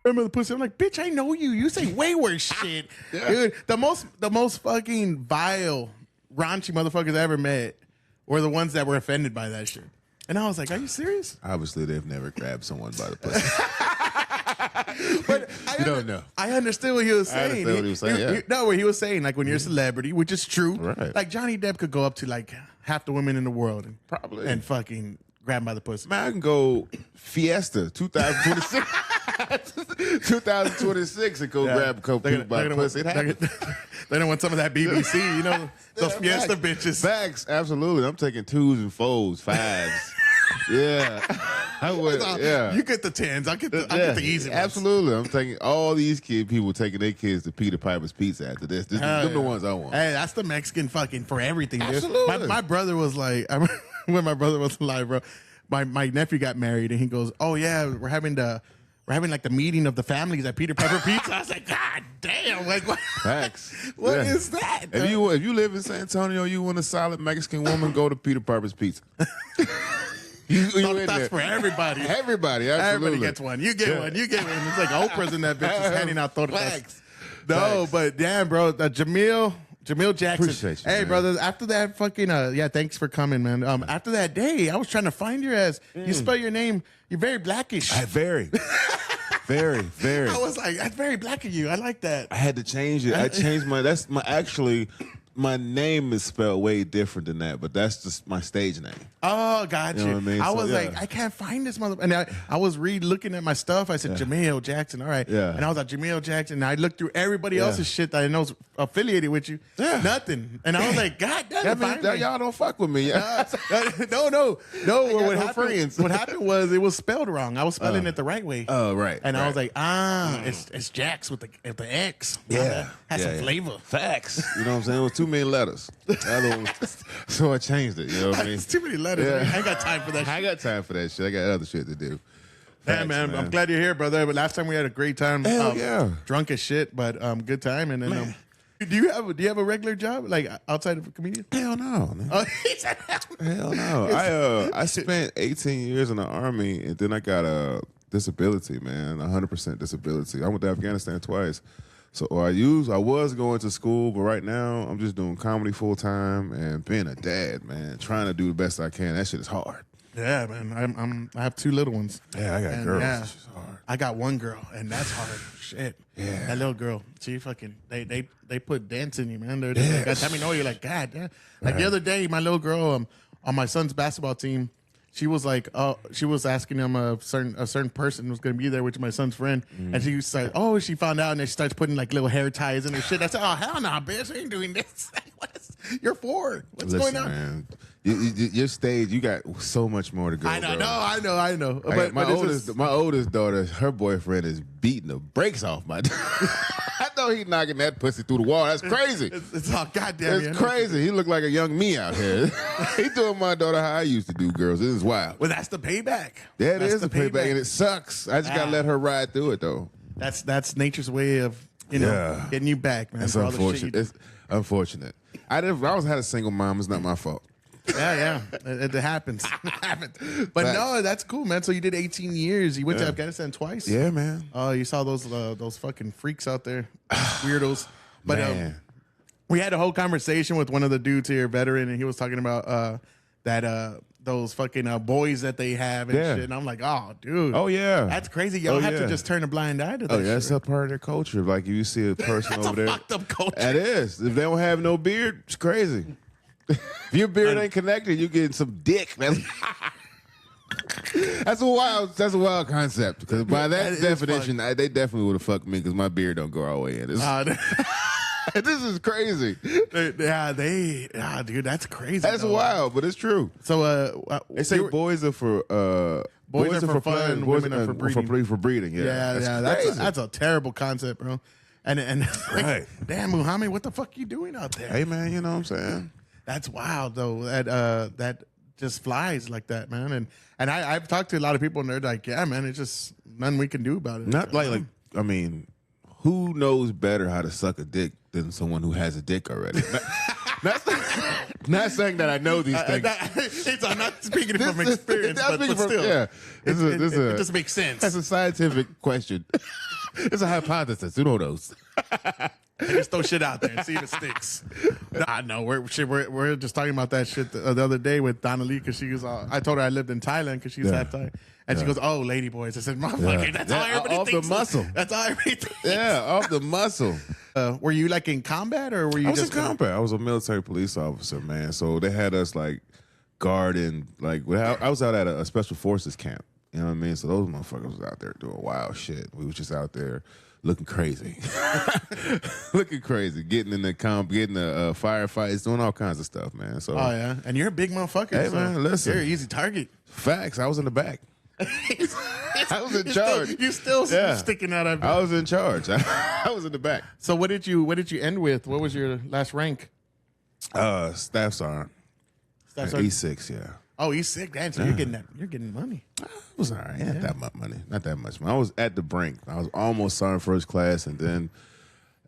grab by the pussy. I'm like, bitch, I know you. You say way worse shit, dude. The most fucking vile, raunchy motherfuckers I ever met were the ones that were offended by that shit. And I was like, are you serious? Obviously, they've never grabbed someone by the pussy. But you don't know. I understood what he was saying. I understand what he was saying, No, what he was saying, like when you're a celebrity, which is true. Right. Like Johnny Depp could go up to like half the women in the world and Probably. and fucking grab them by the pussy. Man, I can go Fiesta 2026. 2026 and go grab a couple people by the pussy. It happens. They don't want some of that BBC, you know, those Fiesta bitches. Facts, absolutely. I'm taking 2s and 4s, 5s. Yeah. I would, yeah. You get the 10s. I'll get the easy ones. Absolutely. I'm taking all these people taking their kids to Peter Piper's Pizza after this. Them the ones I want. Hey, that's the Mexican fucking for everything, dude. Absolutely. My brother was like, I remember when my brother was alive, bro. My nephew got married and he goes, oh yeah, we're having like the meeting of the families at Peter Piper Pizza. I was like, God damn, like what? Facts. What is that? If you live in San Antonio, you want a solid Mexican woman, go to Peter Piper's Pizza. That's for everybody. Everybody, absolutely. Everybody gets one. You get one. You get one. It's like Oprah's in that bitch just handing out tortas. No, Facts. but damn, bro, Jamil Jackson. Appreciate you, hey, man. brother, after that fucking thanks for coming, man. After that day, I was trying to find your ass. You spell your name. You're very blackish. Very. I was like, that's very black of you. I like that. I had to change it. I changed my name is spelled way different than that, but that's just my stage name. Oh, got you. You know what I mean? I So, was yeah. like, I can't find this mother. And I was looking at my stuff. I said, Jamil Jackson. All right. Yeah. And I was like, Jamil Jackson. And I looked through everybody else's shit that I know's affiliated with you. Yeah. Nothing. And I was like, God damn That means that y'all don't fuck with me. No. no friends. What happened was it was spelled wrong. I was spelling it the right way. Oh, right. And I right. was like, it's Jax with the X. Yeah. Has some flavor. Facts. You know what I'm saying? It was too many letters. So I changed it. You know what I mean? It's too many letters. Yeah. Man. I ain't got time for that shit. I got time for that shit. I got other shit to do. Yeah, Facts, man, I'm glad you're here, brother. But last time we had a great time. Hell yeah. Drunk as shit, but good time. And then, do you have a regular job like outside of a comedian? Hell no, man. Oh, Hell no. I spent 18 years in the Army, and then I got a disability, man, 100% disability. I went to Afghanistan twice. So I was going to school, but right now I'm just doing comedy full time and being a dad, man, trying to do the best I can. That shit is hard. Yeah, man. I have 2 little ones. Yeah, I got girls. Yeah, It's just hard. I got 1 girl, and that's hard. Shit. Yeah. That little girl, she fucking they put dance in you, man. They got time know you're like, God damn. Like the other day, my little girl on my son's basketball team, she was like, she was asking him a certain person was going to be there, which is my son's friend, and she started, she found out, and then she starts putting like little hair ties in her shit. I said, oh hell no, bitch, I ain't doing this. You're 4. What's going on? Man, your stage, you got so much more to go. I know, bro. I know. But my oldest daughter, her boyfriend is beating the brakes off my. I know he's knocking that pussy through the wall. That's crazy. It's all goddamn. It's crazy. He looked like a young me out here. He doing my daughter how I used to do girls. It is wild. Well, that's the payback. Yeah, That's is the payback, and it sucks. I just gotta let her ride through it though. That's nature's way of getting you back, man. That's for all the shit unfortunate. you It's unfortunate. I had a single mom. It's not my fault. Yeah. It happens. It happens. But no, that's cool, man. So you did 18 years. You went to Afghanistan twice. Yeah, man. Oh, you saw those fucking freaks out there, weirdos. But Man. we had a whole conversation with one of the dudes here, veteran, and he was talking about that those fucking boys that they have and shit. And I'm like, oh, dude. Oh yeah. That's crazy. Y'all have to just turn a blind eye to that. Oh, yeah, that's shit. a part of their culture. Like if you see a person That's over a there, fucked up culture. That is. If they don't have no beard, it's crazy. If your beard ain't connected, you getting some dick. That's a wild concept. Because by that definition, they definitely would have fucked me because my beard don't go all the way in. This is crazy. Dude, that's crazy. That's wild, but it's true. So They say boys are for boys are for fun, women are for breeding. For breeding, yeah. That's a terrible concept, bro. And like, Right. damn, Muhammad, what the fuck you doing out there? Hey man, you know what I'm saying? That's wild though. That just flies like that, man. And I've talked to a lot of people and they're like, yeah, man, it's just nothing we can do about it. Not like I mean, who knows better how to suck a dick than someone who has a dick already? Not saying that I know these things. I'm not speaking from experience, but still. Yeah, it just makes sense. That's a scientific question. It's a hypothesis. Who knows? Just throw shit out there and see if it sticks. I know we're just talking about that shit the other day with Donna Lee because she was. I told her I lived in Thailand because she's half Thai, and she goes, "Oh, lady boys." I said, "Motherfucker, that's all everybody off thinks." the muscle. That's all everybody thinks. Yeah, off the muscle. Were you like in combat or were you? I was just in combat. I was a military police officer, man. So they had us like guarding. Like I was out at a special forces camp. You know what I mean? So those motherfuckers was out there doing wild shit. We was just out there looking crazy, looking crazy, getting in the getting the firefights, doing all kinds of stuff, man. So oh yeah, and you're a big motherfucker. Hey so man, listen, you're an easy target. Facts. I was in the back. I was in charge. You still sticking out. I was in charge. I was in the back. So what did you end with? What was your last rank? Staff sergeant. Staff sergeant. E6, yeah. Oh, E6. Damn, so you're getting money. It was all right. Not that much money. Not that much. I was at the brink. I was almost sergeant first class, and then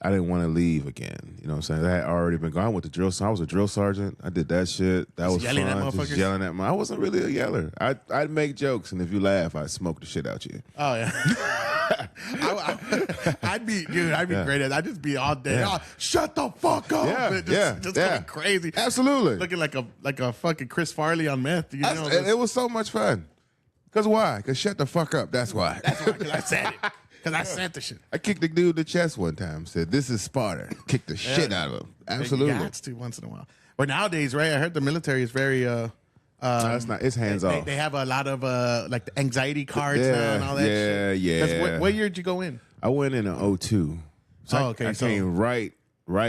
I didn't want to leave again. You know what I'm saying? I had already been gone. I went to drill. So I was a drill sergeant. I did that shit. That was yelling fun. at motherfuckers? Just yelling at I wasn't really a yeller. I'd make jokes, and if you laugh, I'd smoke the shit out you. Oh yeah. I'd be great at. I'd just be all day. Yeah. Oh, shut the fuck up. Yeah, Just going crazy. Absolutely. Looking like a fucking Chris Farley on meth. You know? And it was so much fun. Because why? Because shut the fuck up. That's why. That's why. Because I said it. Because I said the shit. I kicked the dude in the chest one time. Said, "This is Sparta." Kicked the shit out of him. Absolutely. Yeah, it's too once in a while. But nowadays, right? I heard the military is very. No, it's not. It's hands off. They have a lot of like the anxiety cards now and all that shit. Yeah. What year did you go in? I went in 2002. So okay. I came right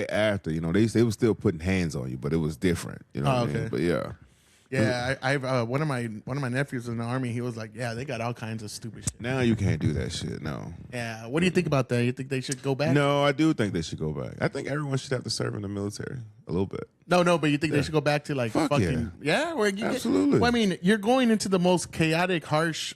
after. You know, they were still putting hands on you, but it was different. You know what I mean? But yeah. Yeah, I've one of my nephews in the army. He was like, "Yeah, they got all kinds of stupid shit." Now you can't do that shit. No. Yeah. What do you think about that? You think they should go back? No, I do think they should go back. I think everyone should have to serve in the military a little bit. No, but you think they should go back to like Fuck fucking where you absolutely. Well, I mean, you're going into the most chaotic, harsh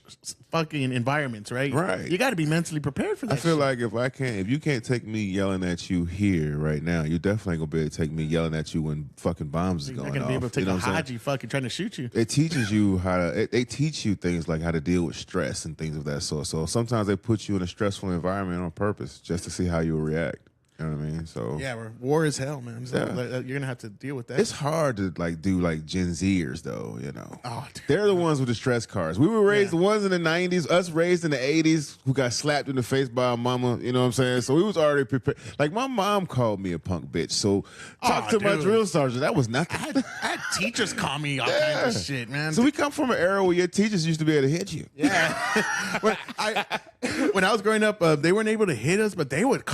fucking environments, right? Right. You got to be mentally prepared for that. I feel shit. like if you can't take me yelling at you here right now, you're definitely gonna be able to take me yelling at you when fucking bombs is You're going not gonna off. be able to take You know a what I'm saying? haji fucking trying to shoot you. It teaches you how to. They teach you things like how to deal with stress and things of that sort. So sometimes they put you in a stressful environment on purpose just to see how you will react. You know what I mean? So Yeah, war is hell, man. So you're gonna have to deal with that. it's hard to like do like Gen Zers though. You know, Oh, dude. they're the ones with the stress cards. We were raised the ones in the '90s, us raised in the '80s, who got slapped in the face by our mama. You know what I'm saying? So we was already prepared. Like my mom called me a punk bitch. So talk to my dude. drill sergeant. That was nothing. I had teachers call me all kinds of shit, man. So we come from an era where your teachers used to be able to hit you. Yeah. when I was growing up, they weren't able to hit us, but they would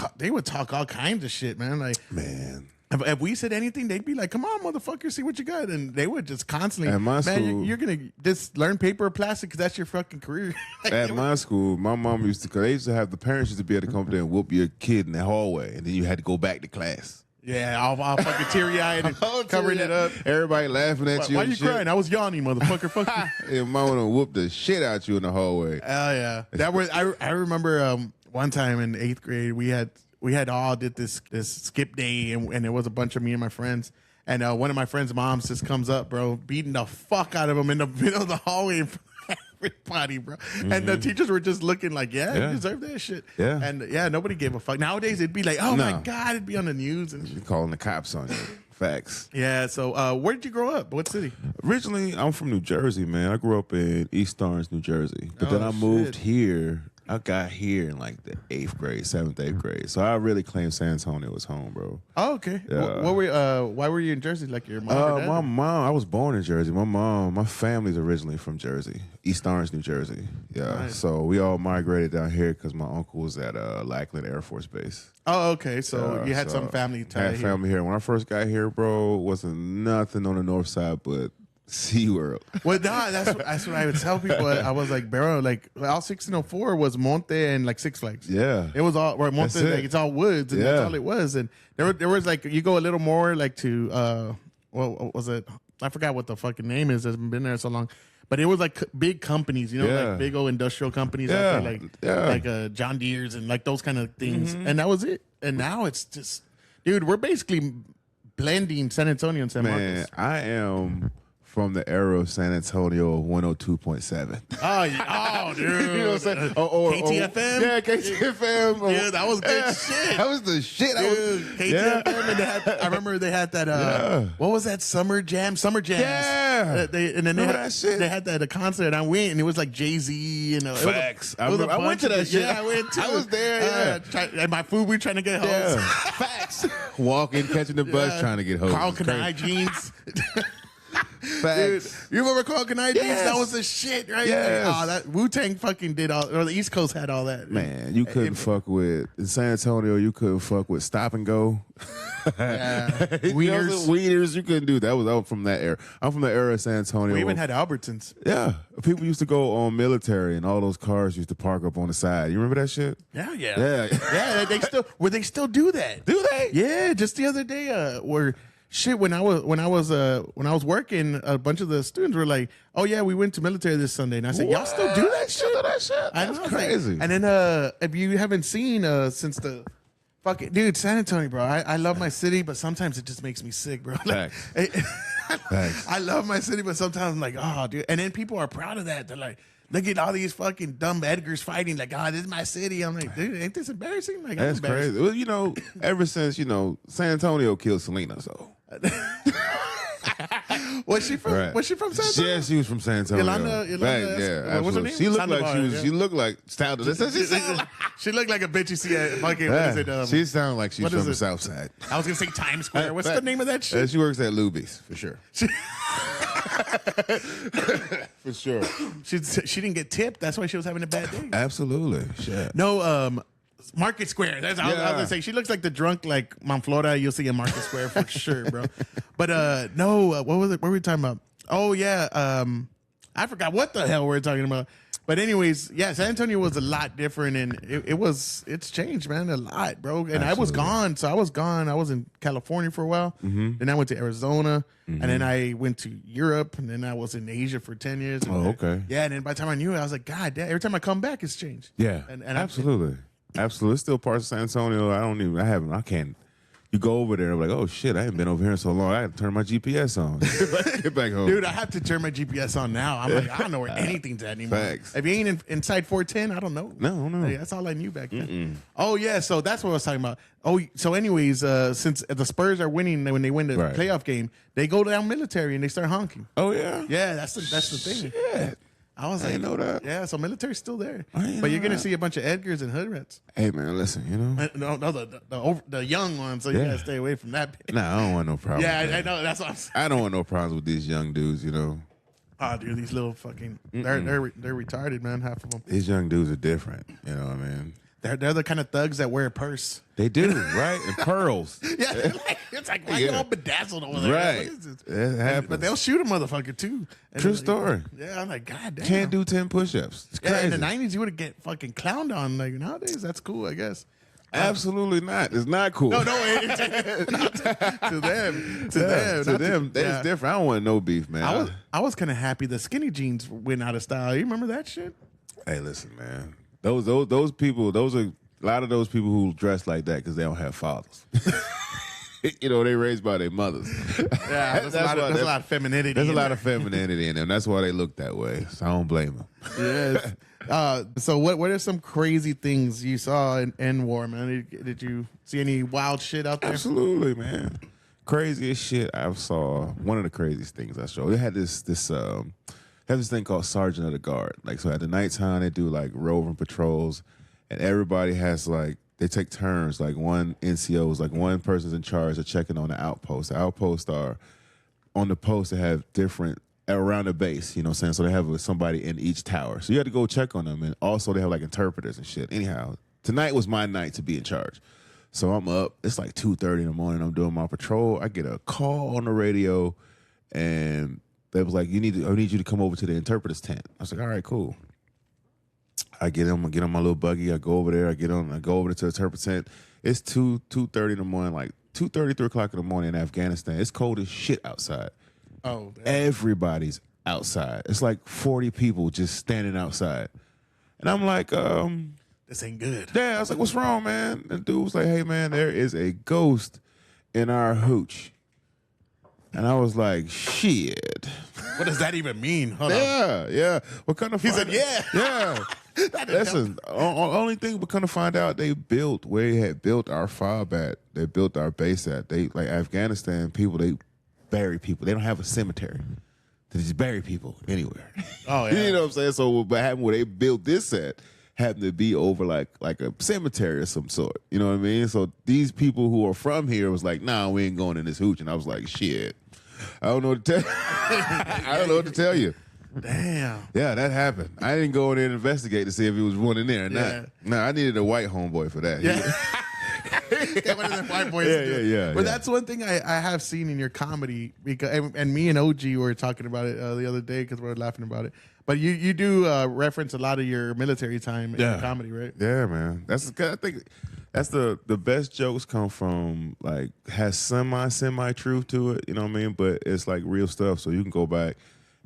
talk all kinds of shit, man. Like, Man. if we said anything, they'd be like, "Come on, motherfucker, see what you got," and they would just constantly. At my man, school- you're gonna just learn paper or plastic because that's your fucking career. At my school, my mom used to, cause they used to have the parents used to be able to come up there and whoop your kid in the hallway, and then you had to go back to class. Yeah, all fucking teary eyed and covering it up. Everybody laughing at you. Why and you shit. crying? I was yawning, motherfucker. Fuck you. Your mama done whoop the shit out you in the hallway. Oh yeah, that was. I remember one time in 8th grade we had all did this skip day and it was a bunch of me and my friends and one of my friends' moms just comes up, bro, beating the fuck out of him in the middle of the hallway in front of everybody, bro. And the teachers were just looking like, you deserve that shit. Yeah. And nobody gave a fuck. Nowadays it'd be like, oh my god, it'd be on the news and shit. Calling the cops on you. Facts. Yeah. So where did you grow up? What city? Originally, I'm from New Jersey, man. I grew up in East Orange, New Jersey. But then I Oh, moved shit. here. I got here in like the 8th grade, 7th, 8th grade. So I really claim San Antonio was home, bro. Oh, okay. Yeah. Why were you in Jersey? Like your mom? Or dad? My mom, I was born in Jersey. My family's originally from Jersey, East Orange, New Jersey. Yeah. Nice. So we all migrated down here because my uncle was at Lackland Air Force Base. Oh, okay. So you had So some family I tie had here. family here. When I first got here, bro, wasn't nothing on the north side but SeaWorld. Well, no, that's what I would tell people. I was like, bro, like all 1604 was Monte and like Six Flags. Yeah. It was all right. Monte, That's it. like it's all woods, and that's Yeah. all it was. And there was like you go a little more like to what was it? I forgot what the fucking name is. It's been there so long. But it was like big companies, you know, Yeah. like big old industrial companies Yeah. out there, like John Deere's and like those kind of things. And that was it. And now it's just, dude, we're basically blending San Antonio and San Man, Marcos. I am from the era of San Antonio of 102.7. Oh, yeah. Oh, dude. You know what I'm saying? KTFM? Yeah, KTFM. Yeah, that was good shit. That was the shit. Dude, KTFM, and they had, I remember they had that, what was that, Summer Jams? Yeah. And then Remember that shit? they had that concert, and I went, and it was like Jay-Z. And, Facts. I went to that shit. Yeah, I went too. I was there, and my food, we trying to get home. Yeah. Facts. Walking, catching the bus, trying to get home. Carl Kanai jeans. Dude, Facts. you remember Carl Kanai jeans? Yes. That was the shit, right? Yes. Like, that Wu-Tang fucking did all, or the East Coast had all that. Man, you couldn't fuck with in San Antonio. You couldn't fuck with Stop and Go. Yeah. Wieners. Wieners. You couldn't do that. I was from that era. I'm from the era of San Antonio. We even had Albertsons. Yeah, people used to go on military, and all those cars used to park up on the side. You remember that shit? Yeah. Yeah. Yeah, they still do that. Do they? Yeah, just the other day, where shit when I was working, a bunch of the students were like, "Oh yeah, we went to military this Sunday," and I said, "Y'all still do that shit?" That's know, crazy. And then if you haven't seen since the fucking dude, San Antonio, bro, I love my city, but sometimes it just makes me sick, bro. Like, Facts. I love my city, but sometimes I'm like, oh, dude. And then people are proud of that. They're like, look at all these fucking dumb Edgars fighting. Like, oh, this is my city. I'm like, dude, ain't this embarrassing? Like, That's crazy. Well, ever since San Antonio killed Selena, so. Was she from? Right. Was she from San Antonio? Yeah, she was from San Antonio. Yolanda, Right, yeah, what's her absolutely. name? She looked like Sandoval, yeah. she looked like She looked like a bitch you see at fucking, what is it? She sounded like she's what from is the it? South Side. I was going to say Times Square. What's the name of that shit? She works at Luby's, for sure. For sure. She didn't get tipped. That's why she was having a bad day. Absolutely. Shit. No, Market Square. That's I was Yeah. gonna say. She looks like the drunk like Monflora you'll see in Market Square for sure, bro. But no, what was it? What were we talking about? Oh yeah, I forgot what the hell we were talking about. But anyways, yeah, San Antonio was a lot different, and it's changed, man, a lot, bro. And I was gone, so I was gone. I was in California for a while, then I went to Arizona, and then I went to Europe, and then I was in Asia for 10 years. Oh, okay. Yeah, and then by the time I knew it, I was like, God damn! Every time I come back, it's changed. Yeah. And absolutely. Absolutely. It's still parts of San Antonio. I can't. You go over there, I'm like, oh shit, I haven't been over here in so long. I had to turn my GPS on. Get back home. Dude, I have to turn my GPS on now. I'm like, I don't know where anything's at anymore. Facts. If you ain't inside 410, I don't know. No. Like, that's all I knew back then. Oh, yeah. So that's what I was talking about. Oh, so anyways, since the Spurs are winning, when they win the Right. playoff game, they go down military and they start honking. Oh yeah. Yeah, that's the thing. Shit. I was I like, didn't know that. Yeah, so military's still there. I didn't But know you're going to that. see a bunch of Edgars and hood rats. Hey man, listen. No, the young ones, so you Yeah. got to stay away from that. Nah, I don't want no problems. Yeah, man. I know. That's what I'm saying. I don't want no problems with these young dudes. Oh, dude, these little fucking, they're retarded, man, half of them. These young dudes are different. You know what I mean? They're the kind of thugs that wear a purse. They do, right? And pearls. Yeah, it's like why you Yeah. all bedazzled over there? Right. What is this? It happens. But they'll shoot a motherfucker too. And True like, story. Yeah, I'm like, God damn. Can't do 10 push-ups. It's Yeah, crazy. in the '90s, you would get fucking clowned on. Like nowadays, that's cool, I guess. Absolutely not. It's not cool. No, to them, To them, yeah. it's different. I don't want no beef, man. I was kind of happy the skinny jeans went out of style. You remember that shit? Hey, listen, man. Those people. Those are a lot of those people who dress like that because they don't have fathers. They raised by their mothers. Yeah, there's a lot of femininity. There's a in lot there. of femininity in them. That's why they look that way. So I don't blame them. Yes. So what are some crazy things you saw in war, man? Did you see any wild shit out there? Absolutely, man. Craziest shit I saw. One of the craziest things I saw. They had this thing called Sergeant of the Guard. Like, so at the nighttime they do like roving patrols, and everybody has like they take turns. Like one NCO is like one person's in charge of checking on the outpost. The outposts are on the post that have different around the base. You know what I'm saying? So they have somebody in each tower. So you had to go check on them, and also they have like interpreters and shit. Anyhow, tonight was my night to be in charge. So I'm up. It's like 2:30 in the morning. I'm doing my patrol. I get a call on the radio, and they was like, I need you to come over to the interpreter's tent. I was like, all right, cool. I get on my little buggy. I go over there. I go over to the interpreter's tent. It's 2:30 in the morning, like 2:30, 3 o'clock in the morning in Afghanistan. It's cold as shit outside. Oh, damn. Everybody's outside. It's like 40 people just standing outside. And I'm like, This ain't good. yeah, I was like, what's wrong, man? And the dude was like, hey, man, there is a ghost in our hooch. And I was like, shit. What does that even mean? Hold on. Yeah. What kind of? He said, yeah. Yeah. Listen, only thing we kind of find out they built where they had built our FOB at. They built our base at. They like Afghanistan people. They bury people. They don't have a cemetery. They just bury people anywhere. Oh yeah. You know what I'm saying? So what happened where they built this at happened to be over like a cemetery of some sort. You know what I mean? So these people who are from here was like, nah, we ain't going in this hooch. And I was like, shit. I don't know what to tell. I don't know what to tell you. Damn. Yeah, that happened. I didn't go in there and investigate to see if he was one in there or not. No, I needed a white homeboy for that. Yeah. One of them white boys. Yeah. But that's one thing I have seen in your comedy, because and me and OG were talking about it the other day because we were laughing about it. But you do reference a lot of your military time in your comedy, right? Yeah, man. I think that's the best jokes come from, like, has semi truth to it. You know what I mean? But it's like real stuff, so you can go back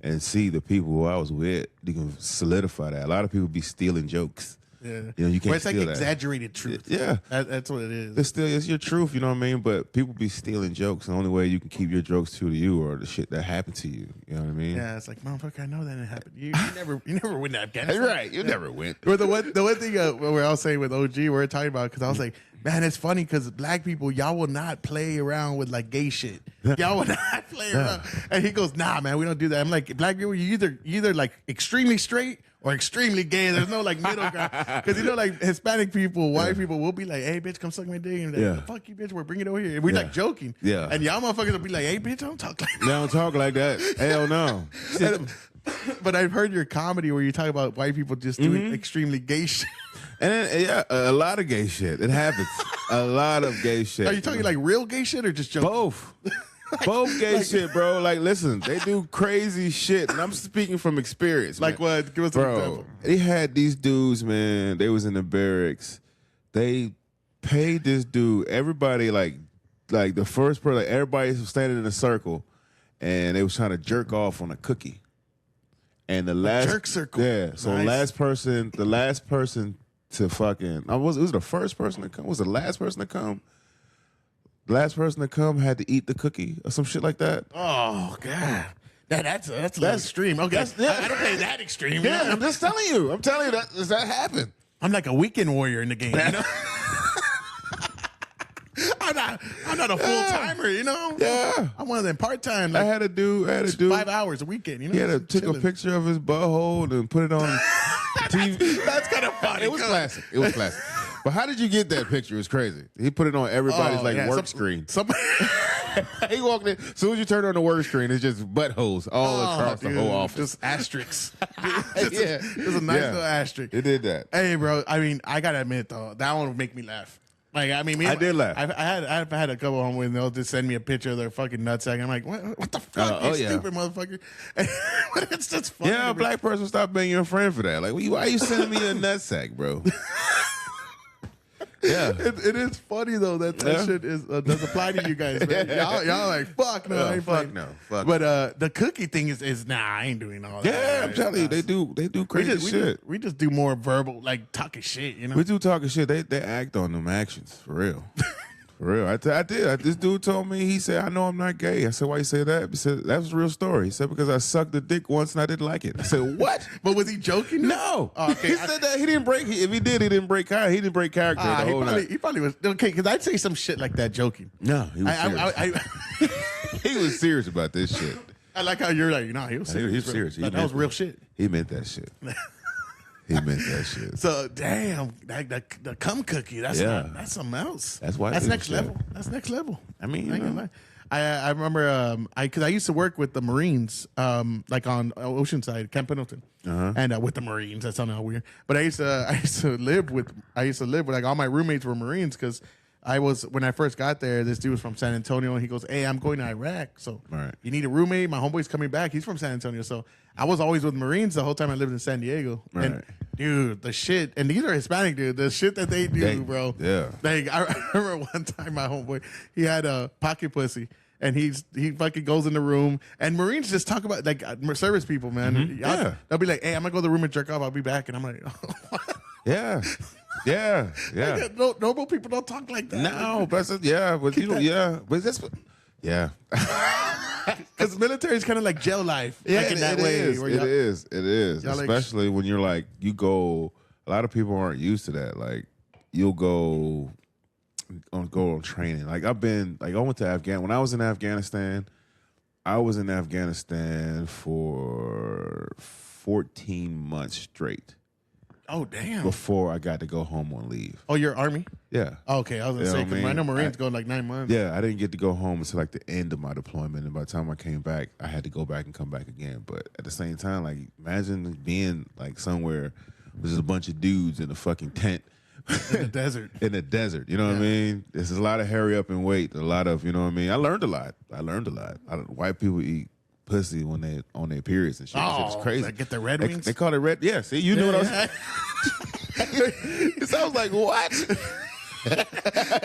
and see the people who I was with. You can solidify that. A lot of people be stealing jokes. Yeah, you know, you can't. It's like steal exaggerated truth. Yeah, that's what it is. It's your truth. You know what I mean? But people be stealing jokes. The only way you can keep your jokes true to you or the shit that happened to you. You know what I mean? Yeah, it's like, motherfucker, I know that didn't happen. You never went to Afghanistan. Right? You never went. But the one thing where I was saying with OG, we were talking about, because I was like, man, it's funny because black people, y'all will not play around with like gay shit. Y'all will not play around. And he goes, nah, man, we don't do that. I'm like, black people, you either like extremely straight or extremely gay. There's no like middle ground. Because you know, like Hispanic people, white people will be like, hey, bitch, come suck my dick. And like, fuck you, bitch, we're bringing it over here. And we're like joking. Yeah. And y'all motherfuckers will be like, hey, bitch, don't talk like that. They don't talk like that. Hell no. But I've heard your comedy where you talk about white people just doing extremely gay shit. And then, a lot of gay shit. It happens. A lot of gay shit. Are you talking like real gay shit or just joking? Both. Both gay shit, bro. Like, listen, they do crazy shit, and I'm speaking from experience. Like man. what? Give us an example. They had these dudes, man. They was in the barracks. They paid this dude. Everybody, like the first person, like everybody was standing in a circle, and they was trying to jerk off on a cookie. And the last jerk circle. Yeah. So Nice. the last person to fucking, it was the first person to come. Was the last person to come? The last person to come had to eat the cookie or some shit like that. Oh God, that's extreme. Okay, I don't play that extreme. Yeah, You know? I'm just telling you. I'm telling you that happened. I'm like a weekend warrior in the game. You know? I'm not a full timer. You know? Yeah. I'm one of them part time. Like, I had a dude. 5 hours a weekend. You know? He had to take Chilling. a picture of his butthole and put it on TV. That's kind of funny. It was classic. It was classic. But how did you get that picture? It was crazy. He put it on everybody's work screen. He walked in. As soon as you turn on the work screen, it's just buttholes all across the whole office. Just asterisks. Just a nice little asterisk. It did that. Hey, bro. I mean, I gotta admit though, that one would make me laugh. Like, I mean, I did laugh. I've had a couple of them when they'll just send me a picture of their fucking nutsack. I'm like, what the fuck, you stupid motherfucker? It's just funny. Yeah, a black person stop being your friend for that. Like, why are you sending me a nutsack, bro? Yeah, it is funny though that shit does apply to you guys. Man. Y'all like fuck no, I ain't fuck playing. no, fuck. But the cookie thing is nah, I ain't doing all that. Yeah, I'm telling you, they do crazy shit. We just do more verbal, like talking shit. You know, We do talking shit. They act on them actions for real. For real. I did. This dude told me, he said, I know I'm not gay. I said, why you say that? He said, that was a real story. He said, because I sucked a dick once and I didn't like it. I said, what? But was he joking? No. Oh, okay. He said that he didn't break. If he did, he didn't break character. He didn't break character the whole night. He probably was okay. Because I'd say some shit like that joking. No, he was serious. He was serious about this shit. I like how you're like, nah, he was serious. He was serious. That was real shit. He meant that shit. He meant that shit. So damn, the cum cookie. That's something else. That's why. That's next level. That's next level. I mean, I ain't gonna lie. I remember because I used to work with the Marines, like on Oceanside, Camp Pendleton, and with the Marines. That sounded weird, but I used to live with like all my roommates were Marines because when I first got there, this dude was from San Antonio, and he goes, "Hey, I'm going to Iraq, so you need a roommate. My homeboy's coming back. He's from San Antonio, so I was always with Marines the whole time I lived in San Diego." Right. And dude, the shit, and these are Hispanic, dude. The shit that they do, bro. Yeah. Like I remember one time my homeboy, he had a pocket pussy. And he fucking goes in the room, and Marines just talk about like service people, man. They'll be like, "Hey, I'm gonna go to the room and jerk off. I'll be back." And I'm like, Yeah. Like, normal people don't talk like that. No, but but you know, but that's yeah. Because military is kind of like jail life. Yeah, like in that it way. is. Where It is. It is. y'all like- Especially when you're like, you go. A lot of people aren't used to that. Like, you'll go on training. Like I went to Afghanistan. When I was in Afghanistan, I was in Afghanistan for 14 months straight Oh, damn. before I got to go home on leave. Oh, you're Army? Yeah. Oh, okay, I was going to You know say, what I because I mean? know Marines go like 9 months. Yeah, I didn't get to go home until like the end of my deployment, and by the time I came back, I had to go back and come back again. But at the same time, like imagine being like somewhere with just a bunch of dudes in a fucking tent In the desert. in the desert. You know what I mean? There's a lot of hurry up and wait. A lot of, you know what I mean? I learned a lot. White people eat pussy when they on their periods and shit. Oh, It's crazy. like get the Red Wings? They call it red. Yeah, see, you knew what I was saying. So I was like, what?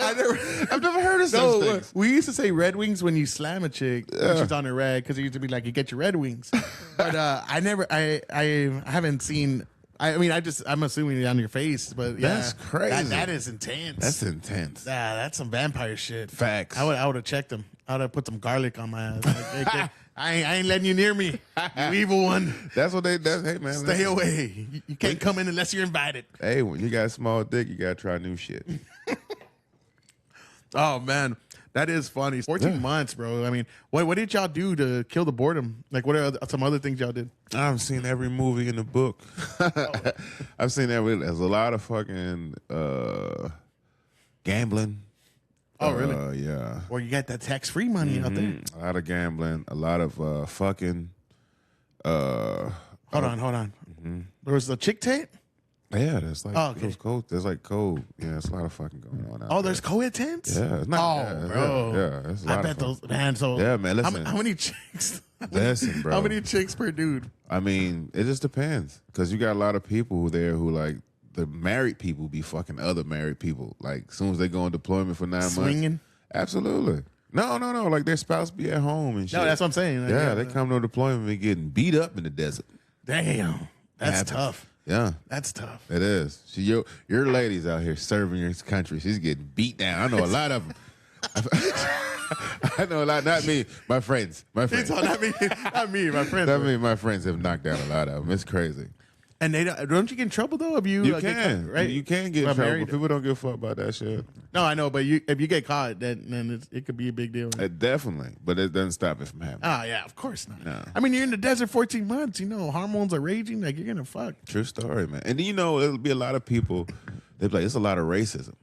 I've never heard of such No, things. we used to say Red Wings when you slam a chick when she's on her rag, because it used to be like, you get your Red Wings. But I haven't seen. I mean, I'm assuming it on your face, but yeah, That's crazy. That is intense. That's intense. Yeah, that's some vampire shit. Facts. I would have checked him. I would have put some garlic on my ass. Like, hey, kid, I ain't letting you near me, you evil one. That's what that's, hey, man. Stay away. You can't come in unless you're invited. Hey, when you got a small dick, you got to try new shit. Oh man, that is funny. 14 months, bro. I mean, what did y'all do to kill the boredom? Like, what are some other things y'all did? I've seen every movie in the book. I've seen every. There's a lot of fucking gambling. Oh, really? Yeah. Or you got that tax-free money out there. A lot of gambling. A lot of fucking. Hold on. There was a chick tent. Yeah, there's like Oh, okay. there's code. There's like code. Yeah, there's a lot of fucking going on. Out Oh, there. there's co-ed tents. Yeah, it's not. Oh, bro. Yeah, there's a lot I of bet fun. those man. So Yeah, man, How, listen. how many chicks? Listen, bro. How many chicks per dude? I mean, it just depends because you got a lot of people there who like the married people be fucking other married people. Like as soon as they go on deployment for 9 months, Swinging? Absolutely. No. Like their spouse be at home and shit. No, that's what I'm saying. Like, Yeah, they come to deployment and be getting beat up in the desert. Damn, that's Happens. tough. Yeah. That's tough. It is. See, your ladies out here serving your country. She's getting beat down. I know a lot of them. I know a lot. Not me. My friends. My friends. Not me, my friends. Not me. My friends have knocked down a lot of them. It's crazy. And they don't you get in trouble though if you You get can. caught, right? You can get in Well, trouble. married. People don't give a fuck about that shit. No, I know, but if you get caught, then it could be a big deal. Definitely. But it doesn't stop it from happening. Oh yeah, of course not. No. I mean, you're in the desert 14 months. You know, hormones are raging. Like you're gonna fuck. True story, man. And then, it'll be a lot of people, they'll be like, it's a lot of racism.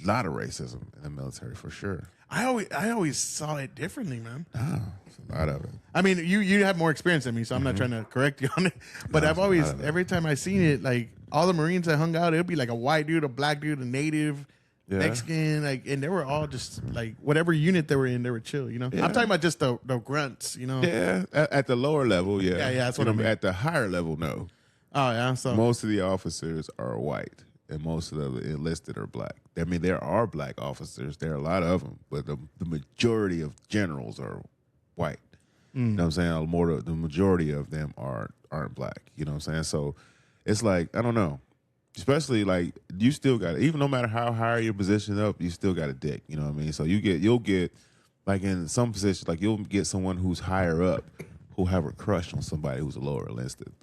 A lot of racism in the military, for sure. I always saw it differently, man. Oh, it's a lot of it. I mean, you have more experience than me, so I'm not trying to correct you on it. But I've always, lot of it. every time I seen it, like all the Marines that hung out, it'd be like a white dude, a black dude, a native, Yeah. Mexican, like, and they were all just like whatever unit they were in, they were chill. Yeah. I'm talking about just the grunts, Yeah, at the lower level, yeah. Yeah, that's what I mean. At the higher level, no. Oh yeah, so Most of the officers are white, and most of the enlisted are black. I mean, there are black officers. There are a lot of them, but the majority of generals are white. You know what I'm saying? The majority of them aren't black. You know what I'm saying? So it's like, I don't know. Especially like you still got it. Even no matter how high your position up, you still got a dick. You know what I mean? So you'll get like in some positions, like you'll get someone who's higher up who'll have a crush on somebody who's a lower enlisted.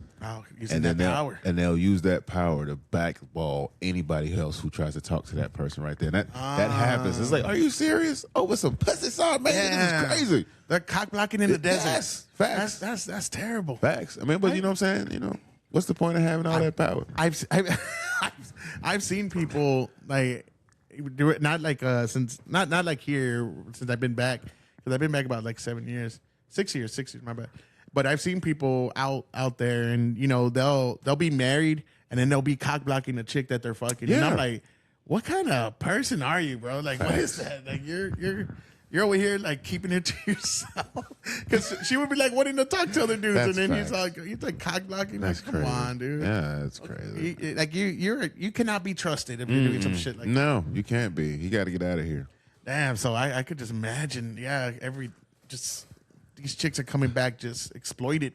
using that power. They'll use that power to backball anybody else who tries to talk to that person right there. And that happens. It's like, are you serious? Over some pussy song, man. Yeah. This is crazy. They're cock blocking in the desert. Yes, facts. That's terrible. Facts. I mean, but you know what I'm saying? What's the point of having all that power? I've seen people like do it not like since not like here since I've been back, because I've been back about like 7 years, 6 years, my bad. But I've seen people out there, and they'll be married, and then they'll be cock blocking the chick that they're fucking. And Yeah. I'm like, what kind of person are you, bro? Like, what is that? Like, you're over here like keeping it to yourself, because she would be like wanting to talk to other dudes, That's and then facts. he's like cock blocking. That's Like, come crazy. on, dude. Yeah, that's crazy. Like you cannot be trusted if you're doing some shit like that. No, you can't be. You got to get out of here. Damn. So I could just imagine. Yeah, these chicks are coming back just exploited,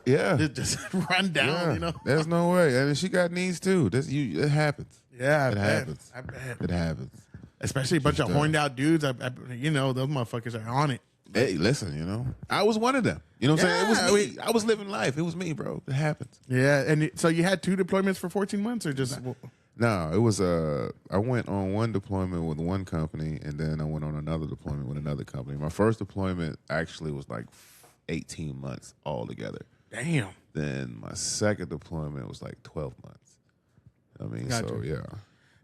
Yeah. just run down. Yeah. There's no way. And she got needs too. It happens. Yeah, It happens. I bet. It happens. Especially a bunch of horned out dudes. Those motherfuckers are on it. Hey, listen, you know, I was one of them. You know what I'm saying? It was me. I was living life. It was me, bro. It happens. Yeah, and so you had 2 deployments for 14 months, or just? No, it was I went on one deployment with one company, and then I went on another deployment with another company. My first deployment actually was like 18 months altogether. Damn. Then my second deployment was like 12 months. I mean, Gotcha. so yeah.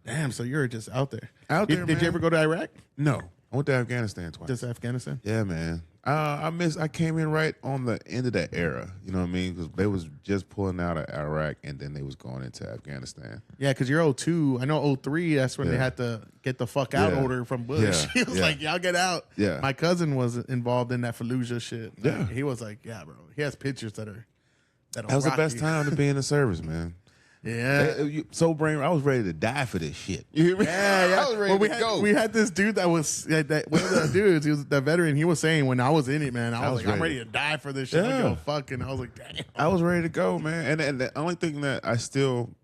Damn, so you're just out there. Out there, Did you man. ever go to Iraq? No, I went to Afghanistan twice. Just Afghanistan? Yeah, man. I came in right on the end of that era. You know what I mean? Because they was just pulling out of Iraq, and then they was going into Afghanistan. Yeah, because you're 02. I know 03, that's when they had to get the fuck out order from Bush. He was like, y'all get out. Yeah. My cousin was involved in that Fallujah shit. Yeah. He was like, yeah, bro. He has pictures that was the best time to be in the service, man. Yeah. So brain, I was ready to die for this shit. You hear me? Yeah. I was ready to go. We had this dude that was one of the dudes. He was the veteran. He was saying when I was in it, man, I was like, I'm ready to die for this shit. Yeah. Fucking. I was like, damn. I was ready to go, man. And the only thing that I still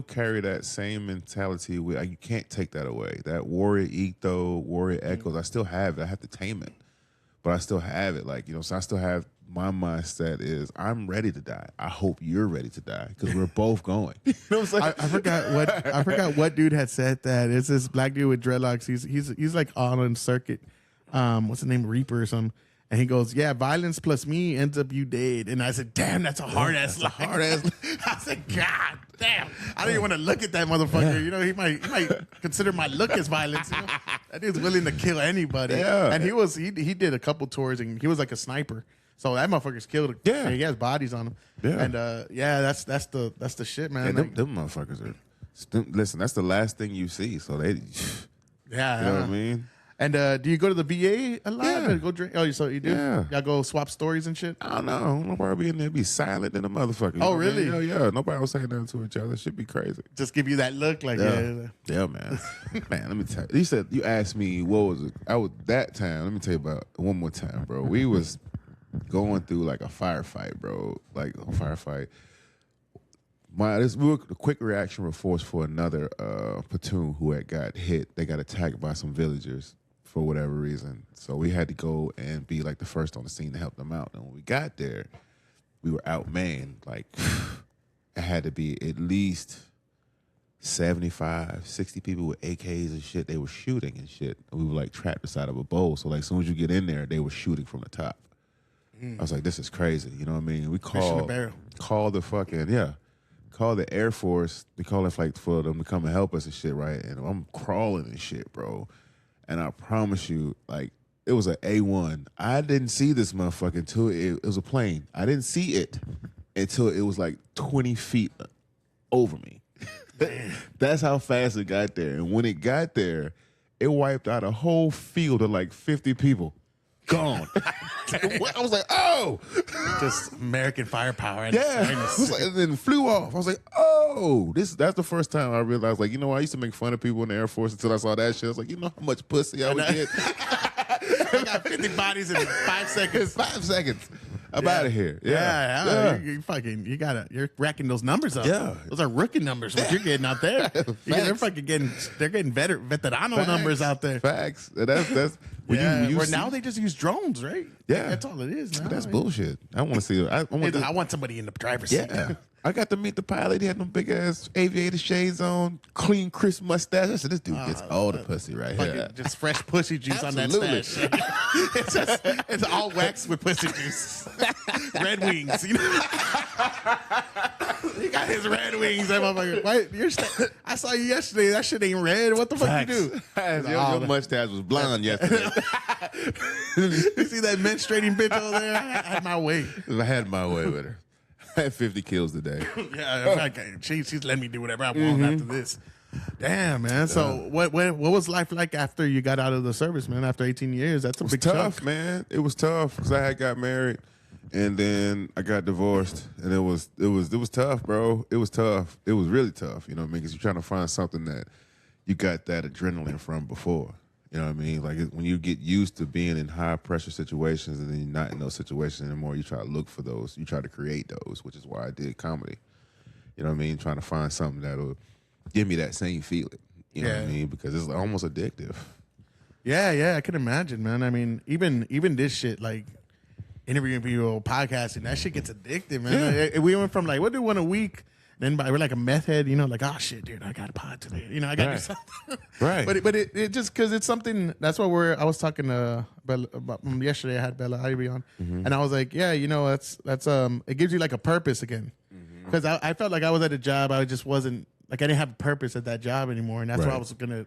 carry that same mentality with. You can't take that away. That warrior ethos, warrior echoes. I still have it. I have to tame it, but I still have it. Like, you know, so I still have. My mindset is I'm ready to die. I hope you're ready to die because we're both going. You know what I'm saying? I forgot what dude had said that. It's this black dude with dreadlocks. He's like on circuit. What's the name? Reaper or something. And he goes, yeah, violence plus me ends up you dead. And I said, damn, that's a hard ass line. I said, God damn. I don't even want to look at that motherfucker. Yeah. You know, he might consider my look as violence. You know? That dude's willing to kill anybody. Yeah. And he did a couple tours and he was like a sniper. So that motherfucker's killed. Yeah, he has bodies on him. Yeah, and that's the shit, man. Yeah, them motherfuckers are. Listen, that's the last thing you see. So they, yeah, you know what I mean. And do you go to the VA a lot? Yeah. Go drink. Oh, so you do? Yeah. Y'all go swap stories and shit. I don't know. Nobody be in there be silent than a motherfucker. Oh, really? Hell yeah. Nobody was saying nothing to each other. It should be crazy. Just give you that look, like yeah, man. Man, let me tell you. You asked me what was it? That time. Let me tell you about one more time, bro. We was going through like a firefight, bro. Like a firefight. We were a quick reaction force for another platoon who had got hit. They got attacked by some villagers for whatever reason. So we had to go and be like the first on the scene to help them out. And when we got there, we were outmanned. Like it had to be at least 75, 60 people with AKs and shit. They were shooting and shit. And we were like trapped inside of a bowl. So like as soon as you get in there, they were shooting from the top. I was like, this is crazy. You know what I mean? We called the fucking, call the Air Force. We call it like for them to come and help us and shit, right? And I'm crawling and shit, bro. And I promise you, like, it was an A1. I didn't see this motherfucker until it was a plane. I didn't see it until it was like 20 feet over me. That's how fast it got there. And when it got there, it wiped out a whole field of like 50 people. Gone. I was like, oh. Just American firepower. Yeah. And then flew off. I was like, oh. That's the first time I realized, like, you know, I used to make fun of people in the Air Force until I saw that shit. I was like, you know how much pussy I would get? I got 50 bodies in 5 seconds. 5 seconds. I'm out of here. You're racking those numbers up. Yeah. Those are rookie numbers, what you're getting out there. They're getting veterano numbers out there. Facts. That's where now they just use drones, right? Yeah. That's all it is now. That's bullshit. I want to see it. I want somebody in the driver's seat. Yeah. I got to meet the pilot. He had them big ass aviator shades on, clean, crisp mustache. I said, this dude gets all the pussy right here. Just fresh pussy juice on that stash. It's all waxed with pussy juice. Red Wings, you know. He got his Red Wings. That motherfucker. I saw you yesterday. That shit ain't red. What the fuck you do? Your mustache was blonde yesterday. You see that menstruating bitch over there? I had my way. I had my way with her. I had 50 kills today. She's letting me do whatever I want after this. Damn, man. So what was life like after you got out of the service, man? After 18 years, that's a big tough, chunk. man. It was tough because I had got married and then I got divorced, and it was tough, bro. It was tough. It was really tough. You know what I mean? Because you're trying to find something that you got that adrenaline from before. You know what I mean? Like when you get used to being in high pressure situations and then you're not in those situations anymore, you try to look for those. You try to create those, which is why I did comedy. You know what I mean? Trying to find something that'll give me that same feeling. You know what I mean? Because it's almost addictive. Yeah, I can imagine, man. I mean, even this shit, like interviewing people, podcasting, that shit gets addictive, man. Yeah. Like, we went from like, we'll do one a week. Then we're like a meth head, like, oh shit, dude, I got a pod today. I got to do something. Right. But it just, because it's something, that's what I was talking to Bella about yesterday. I had Bella Ivy on, and I was like, yeah, that's it gives you like a purpose again. Because I felt like I was at a job, I just wasn't, like, I didn't have a purpose at that job anymore. And that's why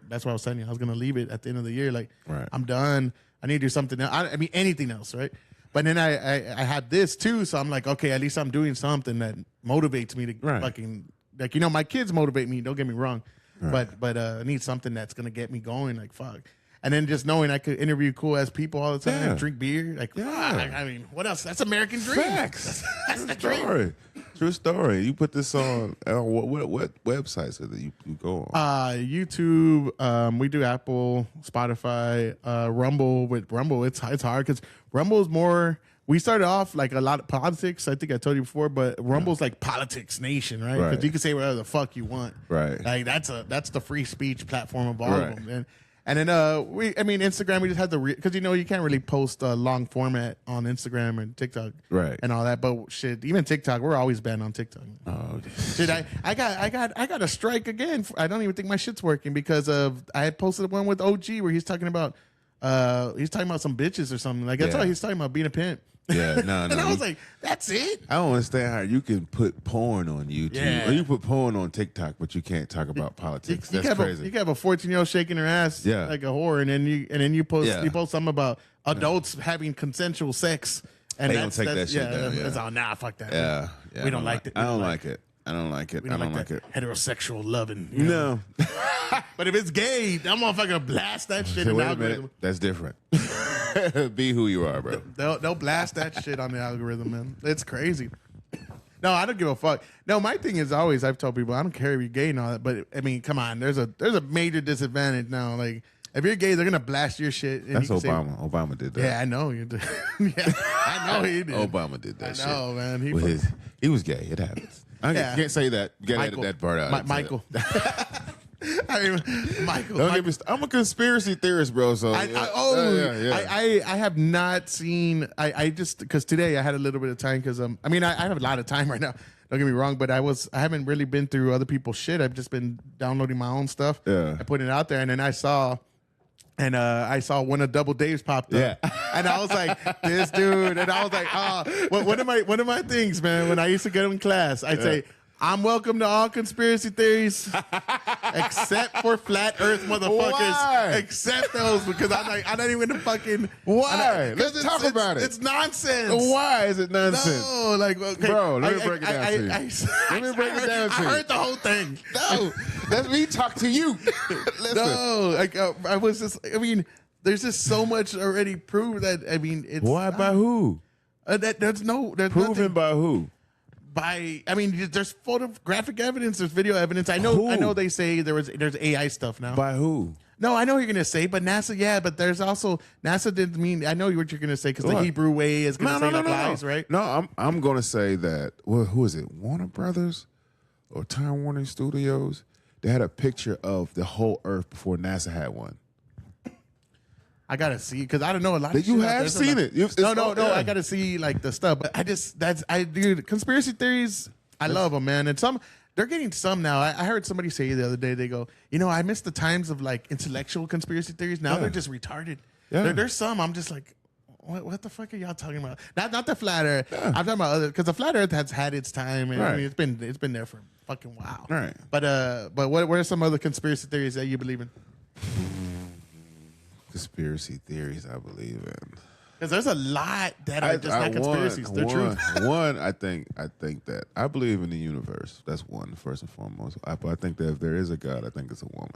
that's what I was telling you. I was going to leave it at the end of the year. Like, I'm done. I need to do something else. I mean, anything else, right? But then I had this too, so I'm like, okay, at least I'm doing something that motivates me to fucking, like, my kids motivate me. Don't get me wrong, but I need something that's gonna get me going. Like, fuck. And then just knowing I could interview cool ass people all the time, drink beer, like, fuck. I mean, what else? That's American dream. Facts. That's the dream. True story. You put this on what websites that you go on? YouTube. We do Apple, Spotify, Rumble. With Rumble, it's hard because Rumble's more. We started off like a lot of politics. I think I told you before, but Rumble's like politics nation, right? Because you can say whatever the fuck you want, right? Like that's the free speech platform of all of them. And then Instagram, we just had because you can't really post a long format on Instagram and TikTok, and all that. But shit, even TikTok, we're always banned on TikTok. Oh, shit! I got a strike again. I don't even think my shit's working because I had posted one with OG where he's talking about some bitches or something. Like, that's all he's talking about, being a pimp. Yeah, no. And I was like, that's it? I don't understand how you can put porn on YouTube or you put porn on TikTok, but you can't talk about politics. That's crazy. You can have a 14-year-old shaking her ass like a whore, and then you post something about adults having consensual sex. And they don't take that shit down. It's all, nah, fuck that. Yeah, we don't like it. I don't like it. I don't like it. We don't like it. Heterosexual loving. No. But if it's gay, that motherfucker blast that shit in the algorithm. That's different. Be who you are, bro. They'll blast that shit on the algorithm, man. It's crazy. No, I don't give a fuck. No, my thing is always, I've told people, I don't care if you're gay and all that, but I mean, come on, there's a major disadvantage now. Like, if you're gay, they're gonna blast your shit. And that's Obama. Obama did that. Yeah, I know you did. Yeah, I know he did. Obama did that shit. No, man. He was gay. It happens. I can't say that. You gotta edit that part out. Michael. I mean, Michael. I'm a conspiracy theorist, bro. So I have not seen. I just, because today I had a little bit of time because I have a lot of time right now. Don't get me wrong, but I haven't really been through other people's shit. I've just been downloading my own stuff. Yeah. I put it out there, and then I saw one of Double Dave's popped up, and I was like, this dude, and I was like, one of my things, man. When I used to get in class, I'd say, I'm welcome to all conspiracy theories, except for flat Earth motherfuckers. Why? Except those, because I'm not even fucking. Why? Let's talk about it. It's nonsense. Why is it nonsense? No, like, okay, bro, let me break it down to you. Let me break it down to you. I heard the whole thing. No, let me talk to you. Listen. No, like I was just. I mean, there's just so much already proved that. I mean, it's why by who? There's proven nothing. By who? There's photographic evidence, there's video evidence. I know they say there's AI stuff now. By who? No, I know what you're gonna say, but NASA, but there's also NASA didn't mean. I know what you're gonna say because the Hebrew way is gonna say lies, right? No, I'm gonna say that. Well, who is it? Warner Brothers or Time Warner Studios? They had a picture of the whole Earth before NASA had one. I gotta see because I don't know a lot. Of you have seen it. No. I gotta see like the stuff, but dude. Conspiracy theories, I love them, man. And they're getting some now. I heard somebody say the other day, they go, I miss the times of like intellectual conspiracy theories. Now they're just retarded. Yeah. There's some I'm just like, what the fuck are y'all talking about? Not the flat Earth. Yeah. I'm talking about other, because the flat Earth has had its time, and I mean it's been there for a fucking while. Right. But what are some other conspiracy theories that you believe in? Conspiracy theories I believe in. Because there's a lot that are just not conspiracies. They're true. One, I think that I believe in the universe. That's one, first and foremost. I think that if there is a God, I think it's a woman.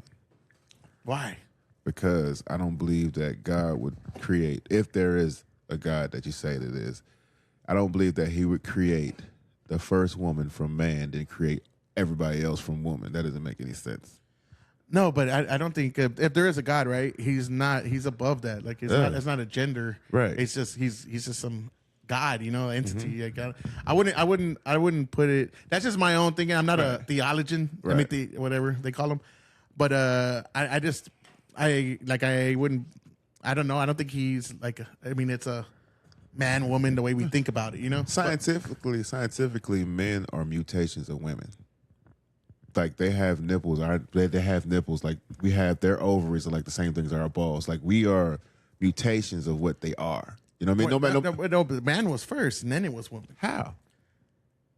Why? Because I don't believe that God would create, if there is a God that you say that is, I don't believe that he would create the first woman from man, then create everybody else from woman. That doesn't make any sense. No, but I don't think if there is a God, right? He's above that. Like it's not a gender, right? It's just he's just some God, entity. Mm-hmm. Like, I wouldn't put it. That's just my own thinking. I'm not a theologian. Right. I mean, whatever they call them. But I wouldn't I don't know. I don't think he's like. I mean, it's a man, woman, the way we think about it. You know, Scientifically, men are mutations of women. Like they have nipples. They have nipples. Like we have their ovaries are like the same things as our balls. Like we are mutations of what they are. You know what I mean? No, but man was first, and then it was woman. How?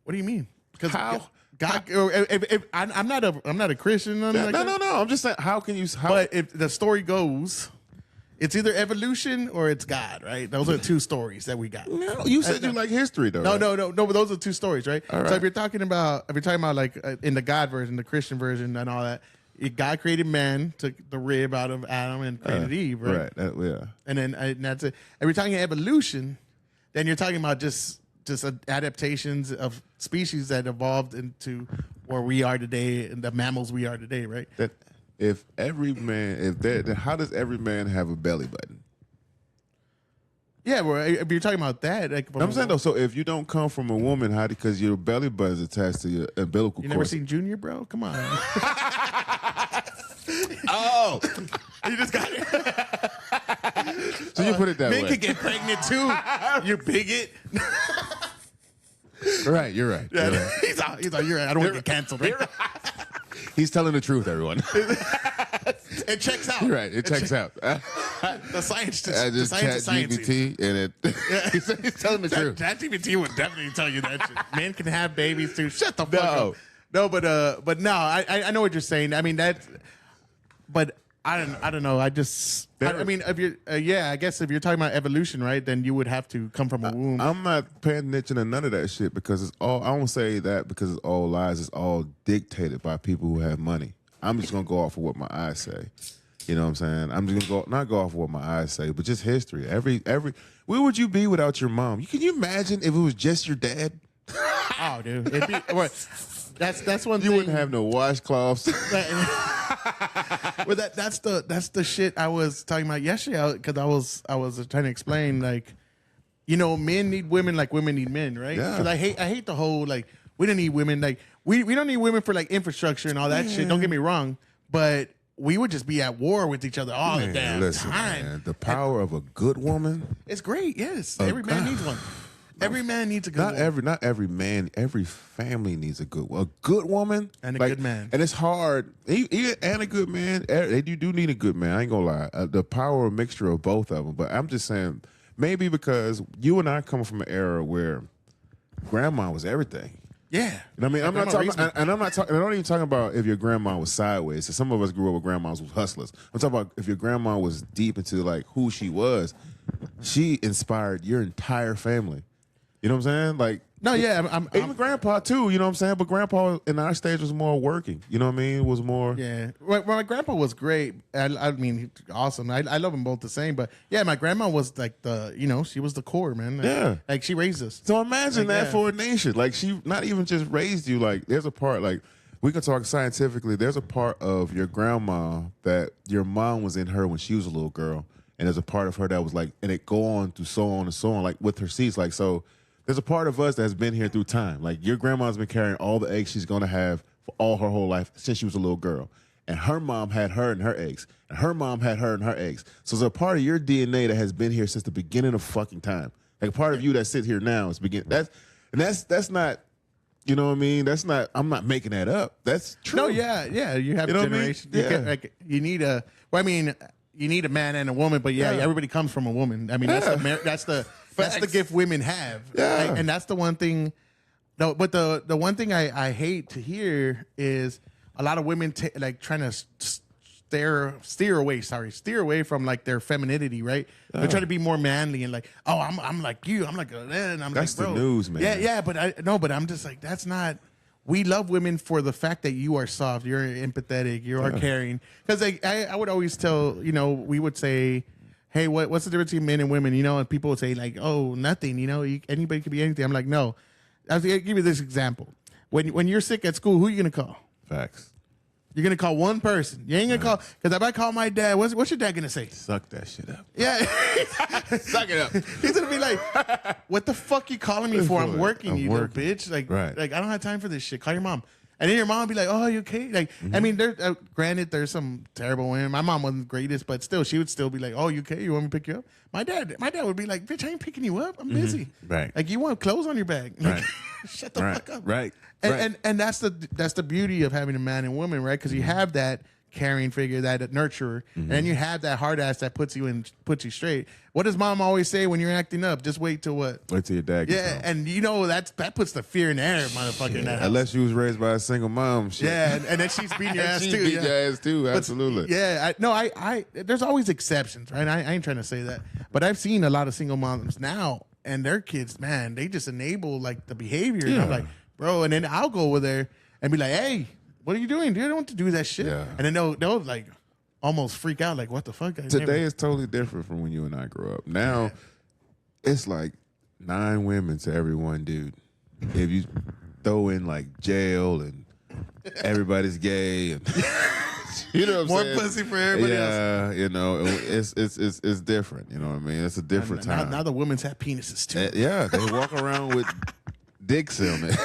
What do you mean? Because How? God, if I'm not a Christian. No. I'm just saying. How can you? But if the story goes, it's either evolution or it's God, right? Those are two stories that we got. No, you said you like history, though. No, right? no. But those are two stories, right? All right. So if you're talking about like in the God version, the Christian version, and all that, God created man, took the rib out of Adam, and created Eve, right? Right. Yeah. And that's it. If you're talking evolution, then you're talking about just adaptations of species that evolved into where we are today and the mammals we are today, right? That if every man, how does every man have a belly button? Yeah, well, if you're talking about that, like, I'm saying though, so if you don't come from a woman, how? Because your belly button is attached to your umbilical cord. You never seen Junior, bro? Come on. Oh, You just got it. so you put it that Men way. can get pregnant too. You bigot. Right, you're right. Yeah, You're right. he's like, you're right. I don't want to get canceled. Right? He's telling the truth, everyone. It checks out. You're right. It checks out. The science, I the just science chat is science. GPT and it. He's telling the truth. ChatGPT would definitely tell you that shit. Men can have babies too. Shut the fuck No. up. No, but no, I know what you're saying. I mean but I don't know. I mean, if you're, I guess if you're talking about evolution, right, then you would have to come from a womb. I'm not paying attention to none of that shit because it's all. I won't say that because it's all lies. It's all dictated by people who have money. I'm just gonna go off of what my eyes say. You know what I'm saying? I'm just gonna not go off of what my eyes say, but just history. Where would you be without your mom? Can you imagine if it was just your dad? Oh, dude, that's one You thing. wouldn't have no washcloths. Well, that's the shit I was talking about yesterday because I was trying to explain, like, you know, men need women like women need men, right? Yeah. Because I hate the whole, like, we don't need women, like we don't need women for like infrastructure and all that shit. Don't get me wrong, but we would just be at war with each other all the damn time. Man, the power of a good woman. It's great, yes. Every man needs one. Every man needs a good woman. Not every man. Every family needs a good woman And a good man. And it's hard. And a good man. They do need a good man. I ain't gonna lie. The power mixture of both of them. But I'm just saying, maybe because you and I come from an era where grandma was everything. Yeah. You know what I mean? I'm not talking, and I'm not talking. I'm not even talking about if your grandma was sideways. So some of us grew up with grandmas was hustlers. I'm talking about if your grandma was deep into like who she was. She inspired your entire family. You know what I'm saying? Like, No, yeah, even grandpa too. You know what I'm saying? But grandpa in our stage was more working. You know what I mean? It was more. Yeah, well, my grandpa was great. I mean, awesome. I love them both the same. But yeah, my grandma was like she was the core, man. Like, Yeah. like she raised us. So imagine Like, that yeah. for a nation. Like she not even just raised you. Like there's a part like we can talk scientifically. There's a part of your grandma that your mom was in her when she was a little girl, and there's a part of her that was like, and it go on to so on and so on, like with her seeds. Like so, there's a part of us that's been here through time. Like your grandma's been carrying all the eggs she's gonna have for all her whole life since she was a little girl. And her mom had her and her eggs. And her mom had her and her eggs. So there's a part of your DNA that has been here since the beginning of fucking time. Like a part of you that sits here now is that's not, you know what I mean? That's not, I'm not making that up. That's true. No, yeah. You have You know what I mean? generation. Yeah. You need a. Well, I mean, you need a man and a woman, but yeah, Yeah. everybody comes from a woman. I mean, that's the Facts. gift women have. Yeah. Right? And that's the one thing. No, but the one thing I hate to hear is a lot of women like trying to steer away from like their femininity, right? They're trying to be more manly and like, oh, I'm like you, I'm like, and I'm That's like, the bro. news, man. Yeah, but I'm just like, that's not. We love women for the fact that you are soft, you're empathetic, you are caring. Because I would always tell, we would say, hey, what's the difference between men and women? And people would say like, oh, nothing. Anybody could be anything. I'm like, no. I'll give you this example. When you're sick at school, who are you gonna call? Facts. You're gonna call one person. You ain't gonna call, because if I call my dad, what's your dad gonna say? Suck that shit up. Yeah, Suck it up. he's gonna be like, "What the fuck you calling me for? I'm working, I'm you working." little bitch." Like, Right. like I don't have time for this shit. Call your mom. And then your mom be like, "Oh, you okay?" Like, I mean, granted, there's some terrible women. My mom wasn't the greatest, but still, she would still be like, "Oh, you okay? You want me to pick you up?" My dad would be like, "Bitch, I ain't picking you up. I'm busy. Right. Like, you want clothes on your back? Like, Right. shut the Right. fuck up." Right. And that's the beauty of having a man and woman, right? Because you have that caring figure, that nurturer, and then you have that hard ass that puts you straight. What does mom always say when you're acting up? Just wait till what? Wait till your dad gets home. And you know that puts the fear in the air, motherfucker. In that house. Unless you was raised by a single mom. Shit. Yeah, and then she's beating your ass she too. beat Yeah. your ass too. Absolutely. I there's always exceptions, right? I ain't trying to say that, but I've seen a lot of single moms now, and their kids, man, they just enable like the behavior. And I'm like, bro, and then I'll go over there and be like, hey, what are you doing, dude? I don't want to do that shit. Yeah. And then they'll like almost freak out, like, what the fuck? Today is totally different from when you and I grew up. Now, it's like 9 women to every one dude. If you throw in like jail and everybody's gay, and you know what I'm More saying? pussy for everybody else. Yeah, you know, it's different. You know what I mean? It's a different time. Now the women's have penises too. Yeah, they walk around with dicks in it.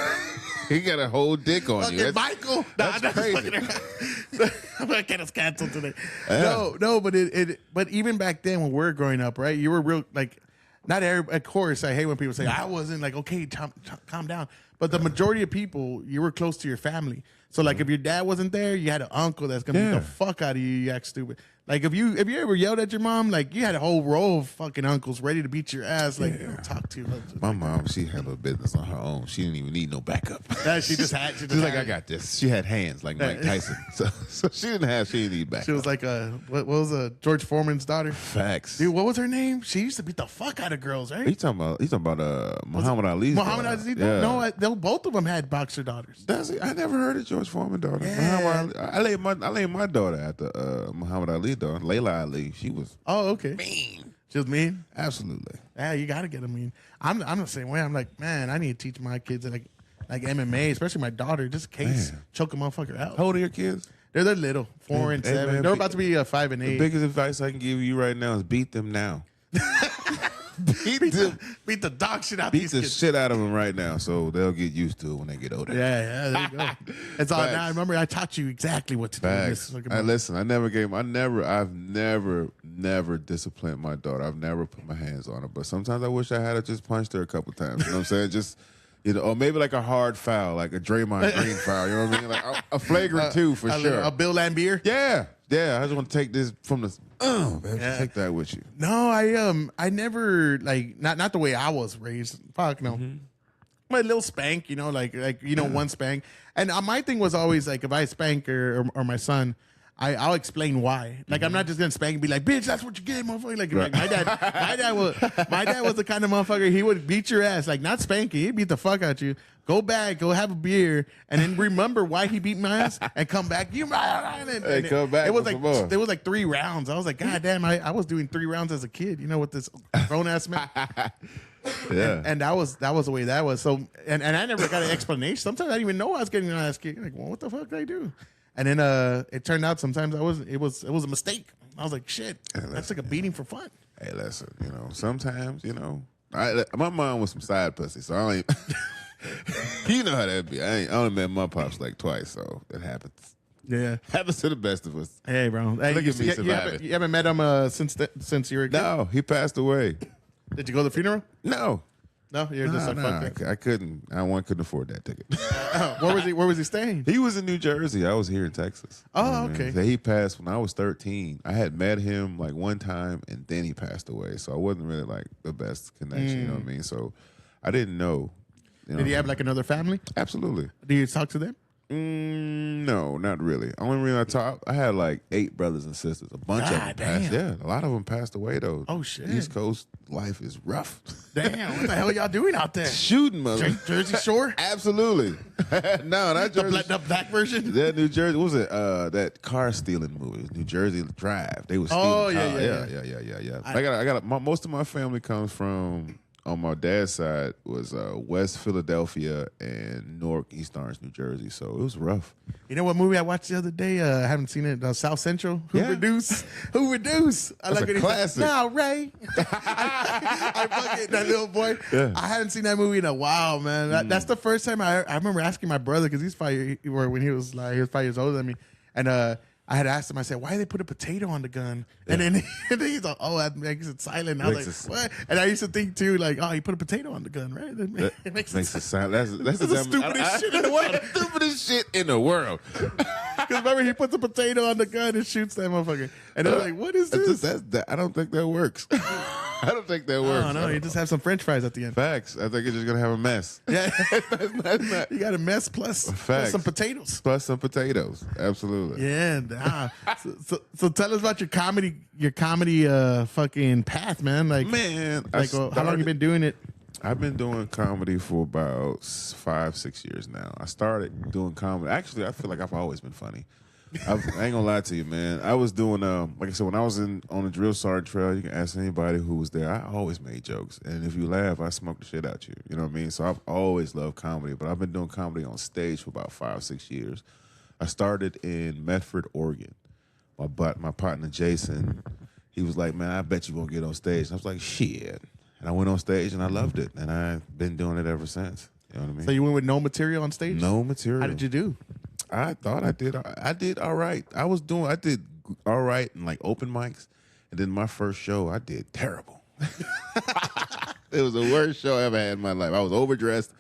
He got a whole dick on you. Fucking Michael. That's crazy. I'm gonna get us canceled today. Yeah. No, but even back then when we were growing up, right? You were real like, not every. Of course, I hate when people say I wasn't like, okay, calm down. But the majority of people, you were close to your family. So like, if your dad wasn't there, you had an uncle that's gonna beat the fuck out of you. You act stupid. Like if you ever yelled at your mom, like you had a whole row of fucking uncles ready to beat your ass. Like talk to you. My mom, she had a business on her own. She didn't even need no backup. She just She's like, I got this. She had hands like Mike Tyson, so she didn't need backup. She was like what was George Foreman's daughter? Facts. Dude, what was her name? She used to beat the fuck out of girls, right? You talking about Muhammad Ali's Muhammad daughter. Ali? Yeah. No, both of them had boxer daughters. That's it. I never heard of George Foreman daughter. Yeah. Muhammad Ali. I named my daughter after Muhammad Ali daughter, Layla Ali. She was Oh, okay. mean. She was mean? Absolutely. Yeah, you got to get them mean. I'm the same way. I'm like, man, I need to teach my kids like MMA, especially my daughter, just in case choke a motherfucker out. How old are your kids? They're little, 4 and 7. man, They're about to be 5 and 8. The biggest advice I can give you right now is beat them now. Beat the dog shit out Beat these the kids. shit out of them right now, so they'll get used to it when they get older. Yeah, there you go. It's all now. Remember, I taught you exactly what to do. Facts. Listen, I've never disciplined my daughter. I've never put my hands on her. But sometimes I wish I had just punched her a couple times. You know what I'm saying? Just, or maybe like a hard foul, like a Draymond Green foul. You know what I mean? Like a flagrant 2 for sure. A Bill Lambier? Yeah. I just want to take this from the. Take that with you. No, I never like not the way I was raised. Fuck no. My little spank, one spank. And my thing was always like, if I spank or my son, I'll explain why. Like I'm not just gonna spank and be like, bitch, that's what you get, motherfucker. Like my dad was the kind of motherfucker, he would beat your ass, like not spanking, he'd beat the fuck out you. Go back, go have a beer, and then remember why he beat my ass, and come back. Come back. It was like 3 rounds. I was like, God damn, I was doing 3 rounds as a kid, with this grown ass man. Yeah. And that was the way that was. So and I never got an explanation. Sometimes I didn't even know I was getting an ass kicked. Like, well, what the fuck did I do? And then it turned out sometimes it was a mistake. I was like, shit, that's like a beating for fun. Hey, listen, sometimes, my mom was some side pussy, so I ain't. You know how that be. I only met my pops like twice, so it happens. Yeah, happens to the best of us. Hey, bro. Hey, Look at me surviving. You haven't met him since you were a kid? No, he passed away. Did you go to the funeral? No. No, you're just like, fuck that. I couldn't. Couldn't afford that ticket. Where was he staying? He was in New Jersey. I was here in Texas. Oh, okay. So he passed when I was 13. I had met him like one time, and then he passed away. So I wasn't really like the best connection. You know what I mean? So I didn't know. Did he have like another family? Absolutely. Do you talk to them? No, not really. Only reason I had like 8 brothers and sisters. A bunch of them passed. Yeah, a lot of them passed away though. Oh shit. East Coast life is rough. Damn, what the hell are y'all doing out there? Shooting, mother. Jersey Shore? Absolutely. No, not Jersey. The black version? Yeah, New Jersey. What was it? That car stealing movie, New Jersey Drive. They was stealing cars. Yeah. I got most of my family comes from on my dad's side was West Philadelphia and Newark, East Orange, New Jersey. So it was rough. You know what movie I watched the other day? I haven't seen it. South Central. Who Yeah. Reduce? Who Reduce? I That's like a it. classic. Now, Ray. I fucking that little boy. Yeah. I haven't seen that movie in a while, man. That's the first time I remember asking my brother because he's 5 years, when he was 5 years older than me, and I had asked him. I said, "Why did they put a potato on the gun?" And then he's like, "Oh, that makes it silent." I was like, "What?" And I used to think too, like, "Oh, he put a potato on the gun, right? It makes it sound. That's the stupidest shit in the world. Stupidest shit in the world. Because remember, he puts a potato on the gun and shoots that motherfucker. And they're like, what is this? I don't think that works. I don't think that works. Oh, no, you just have some french fries at the end. Facts. I think you're just going to have a mess. Yeah. You got a mess plus some potatoes. Plus some potatoes. Absolutely. Yeah. Nah. So tell us about your comedy fucking path, man. Like, how long you been doing it? I've been doing comedy for about 5-6 years now. I started doing comedy. Actually, I feel like I've always been funny. I ain't gonna lie to you, man. I was doing, like I said, when I was on the drill sergeant trail, you can ask anybody who was there. I always made jokes, and if you laugh, I smoke the shit out you. You know what I mean? So I've always loved comedy, but I've been doing comedy on stage for about 5-6 years. I started in Medford, Oregon. My partner Jason, he was like, "Man, I bet you won't get on stage." And I was like, "Shit." And I went on stage and I loved it, and I've been doing it ever since. You know what I mean? So you went with no material on stage? No material. How did you do? I thought I did. I did all right. I did all right in like open mics, and then my first show I did terrible. It was the worst show I ever had in my life. I was overdressed.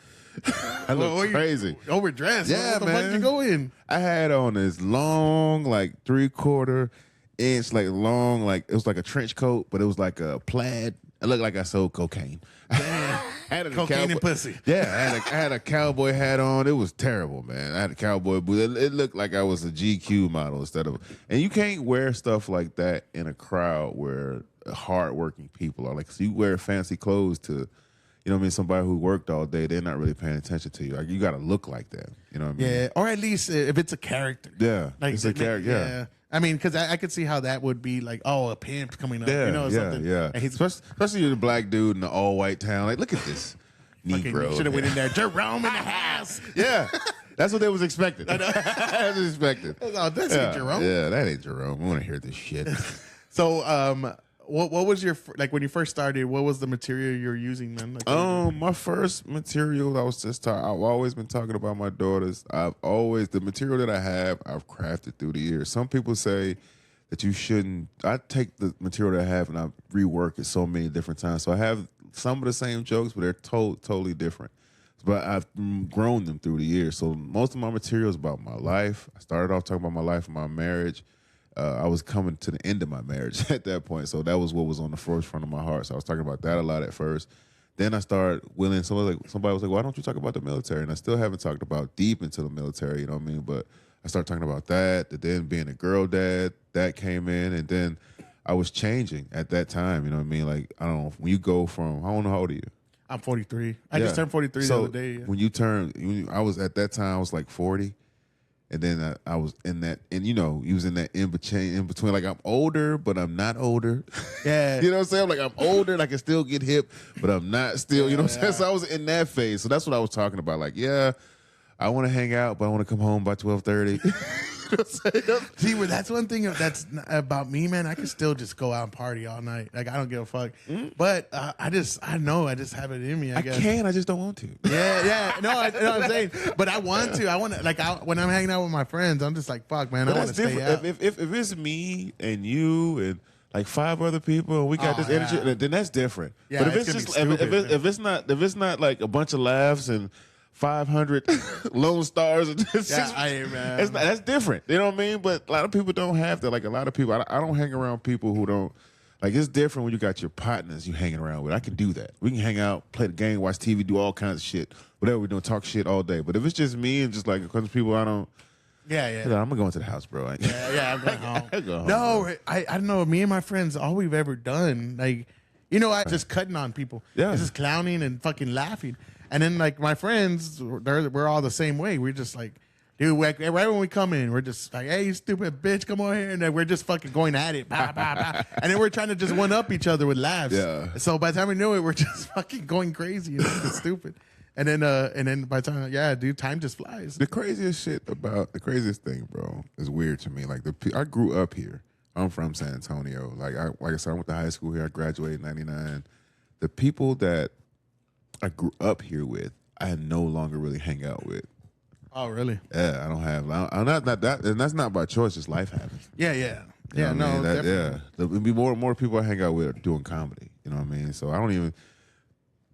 I looked crazy. Overdressed? Yeah, what the man. fuck you go in? I had on this long, like 3/4 inch, like long, like it was like a trench coat, but it was like a plaid. It looked like I sold cocaine. Had Cocaine and pussy. Yeah, I had a cowboy hat on. It was terrible, man. I had a cowboy boot. It looked like I was a GQ model instead of. And you can't wear stuff like that in a crowd where hardworking people are. Like, so you wear fancy clothes to, you know what I mean, somebody who worked all day, they're not really paying attention to you. Like, you got to look like that. You know what I mean? Yeah, or at least if it's a character. Yeah, like, it's a character. Yeah. I mean, because I could see how that would be like, oh, a pimp coming up. Yeah, you know, something. yeah. And he's Especially you're the black dude in the all white town. Like, look at this Negro. Should have went in there. Jerome in the house. Yeah, that's what they was expecting. That's expected. Oh, that's ain't Jerome. Yeah, that ain't Jerome. I want to hear this shit. So, what was your when you first started? What was the material you were using, man? Like, my first material, I've always been talking about my daughters. The material that I have, I've crafted through the years. Some people say that you shouldn't. I take the material that I have and I rework it so many different times. So I have some of the same jokes, but they're totally different. But I've grown them through the years. So most of my material is about my life. I started off talking about my life and my marriage. I was coming to the end of my marriage at that point, so that was what was on the forefront of my heart. So I was talking about that a lot at first. Then I started willing. Somebody was like, "Why don't you talk about the military?" And I still haven't talked about deep into the military. You know what I mean? But I started talking about that. Then being a girl dad, that came in, and then I was changing at that time. You know what I mean? Like, I don't know, when you go from, I don't know, how old are you? I'm 43. I just turned 43 the other day. Yeah. When you turn, I was at that time, I was like 40. And then I was in that, and you was in that in between. Like, I'm older, but I'm not older. Yeah. You know what I'm saying? Like, I'm older and I can still get hip, but I'm not still, you know what I'm saying? So I was in that phase. So that's what I was talking about. Like, yeah, I want to hang out, but I want to come home by 12:30. See, well, that's one thing that's about me, man. I can still just go out and party all night. Like, I don't give a fuck. But I just have it in me. I guess. I just don't want to. Yeah. No, I know what I'm saying. But I want to. When I'm hanging out with my friends, I'm just like, fuck, man. I want to stay out. If it's me and you and like 5 other people and we got this energy, then that's different. Yeah, but if it's not like a bunch of laughs and 500 Lone Stars and that's different. You know what I mean? But a lot of people don't have that. Like, a lot of people, I don't hang around people who don't. Like, it's different when you got your partners you hanging around with. I can do that. We can hang out, play the game, watch TV, do all kinds of shit. Whatever we're doing, talk shit all day. But if it's just me and just like a bunch of people I don't. Yeah. I'm gonna go into the house, bro. I'm going home. I go home. No, I don't know. Me and my friends, all we've ever done, like, just cutting on people. Yeah. It's just clowning and fucking laughing. And then, like, my friends, we're all the same way. We're just like, Dude, like, right when we come in, we're just like, hey, you stupid bitch, come on here. And then we're just fucking going at it. Bah, bah, bah. And then we're trying to just one-up each other with laughs. Yeah. So by the time we knew it, we're just fucking going crazy and fucking stupid. And then by the time, yeah, dude, time just flies. The craziest thing, bro, is weird to me. Like I grew up here. I'm from San Antonio. Like I said, I went to high school here. I graduated in '99. The people that I grew up here with, I no longer really hang out with. Oh, really? Yeah, I don't have. I'm not that, and that's not by choice. Just life happens. Yeah. You Yeah, know what I no, mean? definitely. Yeah, there'll be more and more people I hang out with doing comedy. You know what I mean? So I don't even,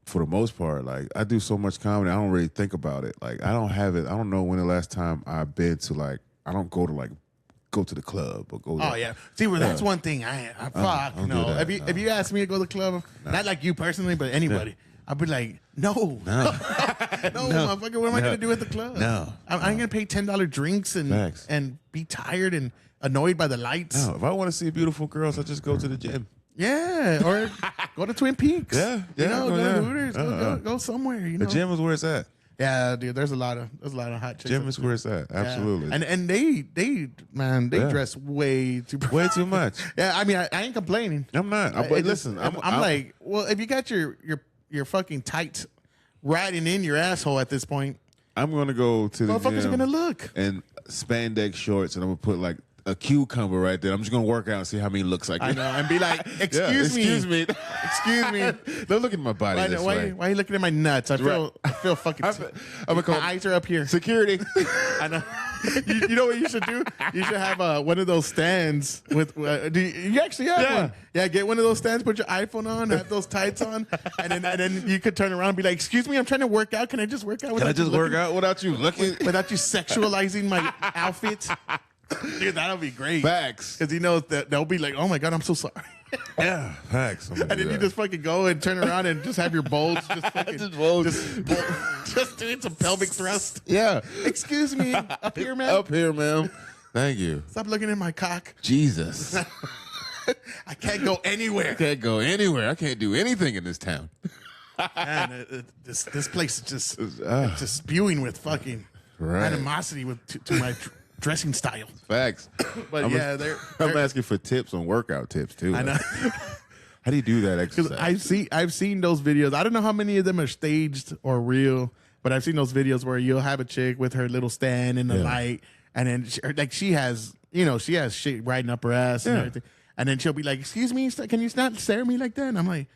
for the most part, like I do so much comedy, I don't really think about it. Like I don't have it. I don't know when the last time I've been to like. I don't go to the club or go. Oh yeah. See, well, that's one thing I fuck. don't do No, that, if you ask me to go to the club, not like you personally, but anybody, I'd be like, no, motherfucker. What am I gonna do at the club? No. I'm gonna pay $10 drinks Facts. and be tired and annoyed by the lights. No, if I want to see beautiful girls, I just go to the gym. Yeah, or go to Twin Peaks. Yeah, you know, go yeah. to Hooters. Go somewhere. You know, The gym is where it's at. Yeah, dude. There's a lot of hot chicks. Gym is where it's at. Yeah. Absolutely. And they Yeah. dress way too Way too much. Yeah, I mean, I ain't complaining. I'm not. But It listen, just- I'm like, well, if you got your fucking tights riding in your asshole at this point, I'm gonna go to the motherfuckers gym are gonna look. and spandex shorts, and I'm gonna put like a cucumber right there. I'm just gonna work out and see how many looks I get. I know, and be like, Yeah, excuse me, excuse me. excuse me. Don't look at my body this way. Why are you looking at my nuts? I feel fucking. I'm gonna call my eyes are up here. security. I know. You know what you should do? You should have one of those stands with. You actually have Yeah. one? Yeah, get one of those stands. Put your iPhone on. Have those tights on, and then you could turn around and be like, "Excuse me, I'm trying to work out. Can I just work out? Can I just work out without you looking? without you sexualizing my outfit?" Dude, that'll be great. Facts. Because he knows that they'll be like, "Oh my god, I'm so sorry." Yeah, facts. And then you just fucking go and turn around and just have your bulge just fucking just doing some pelvic thrust. yeah. Excuse me, up here, man. Up here, ma'am. Thank you. Stop looking at my cock. Jesus. I can't go anywhere. Can't go anywhere. I can't do anything in this town. Man, this place is just spewing with fucking Right. animosity to my dressing style. Facts. But I'm yeah, I'm asking for tips on workout tips too. I know. How do you do that Because exercise? I've seen those videos. I don't know how many of them are staged or real, but I've seen those videos where you'll have a chick with her little stand in the light, and then she has shit riding up her ass and everything, and then she'll be like, "Excuse me, can you not stare at me like that?" And I'm like,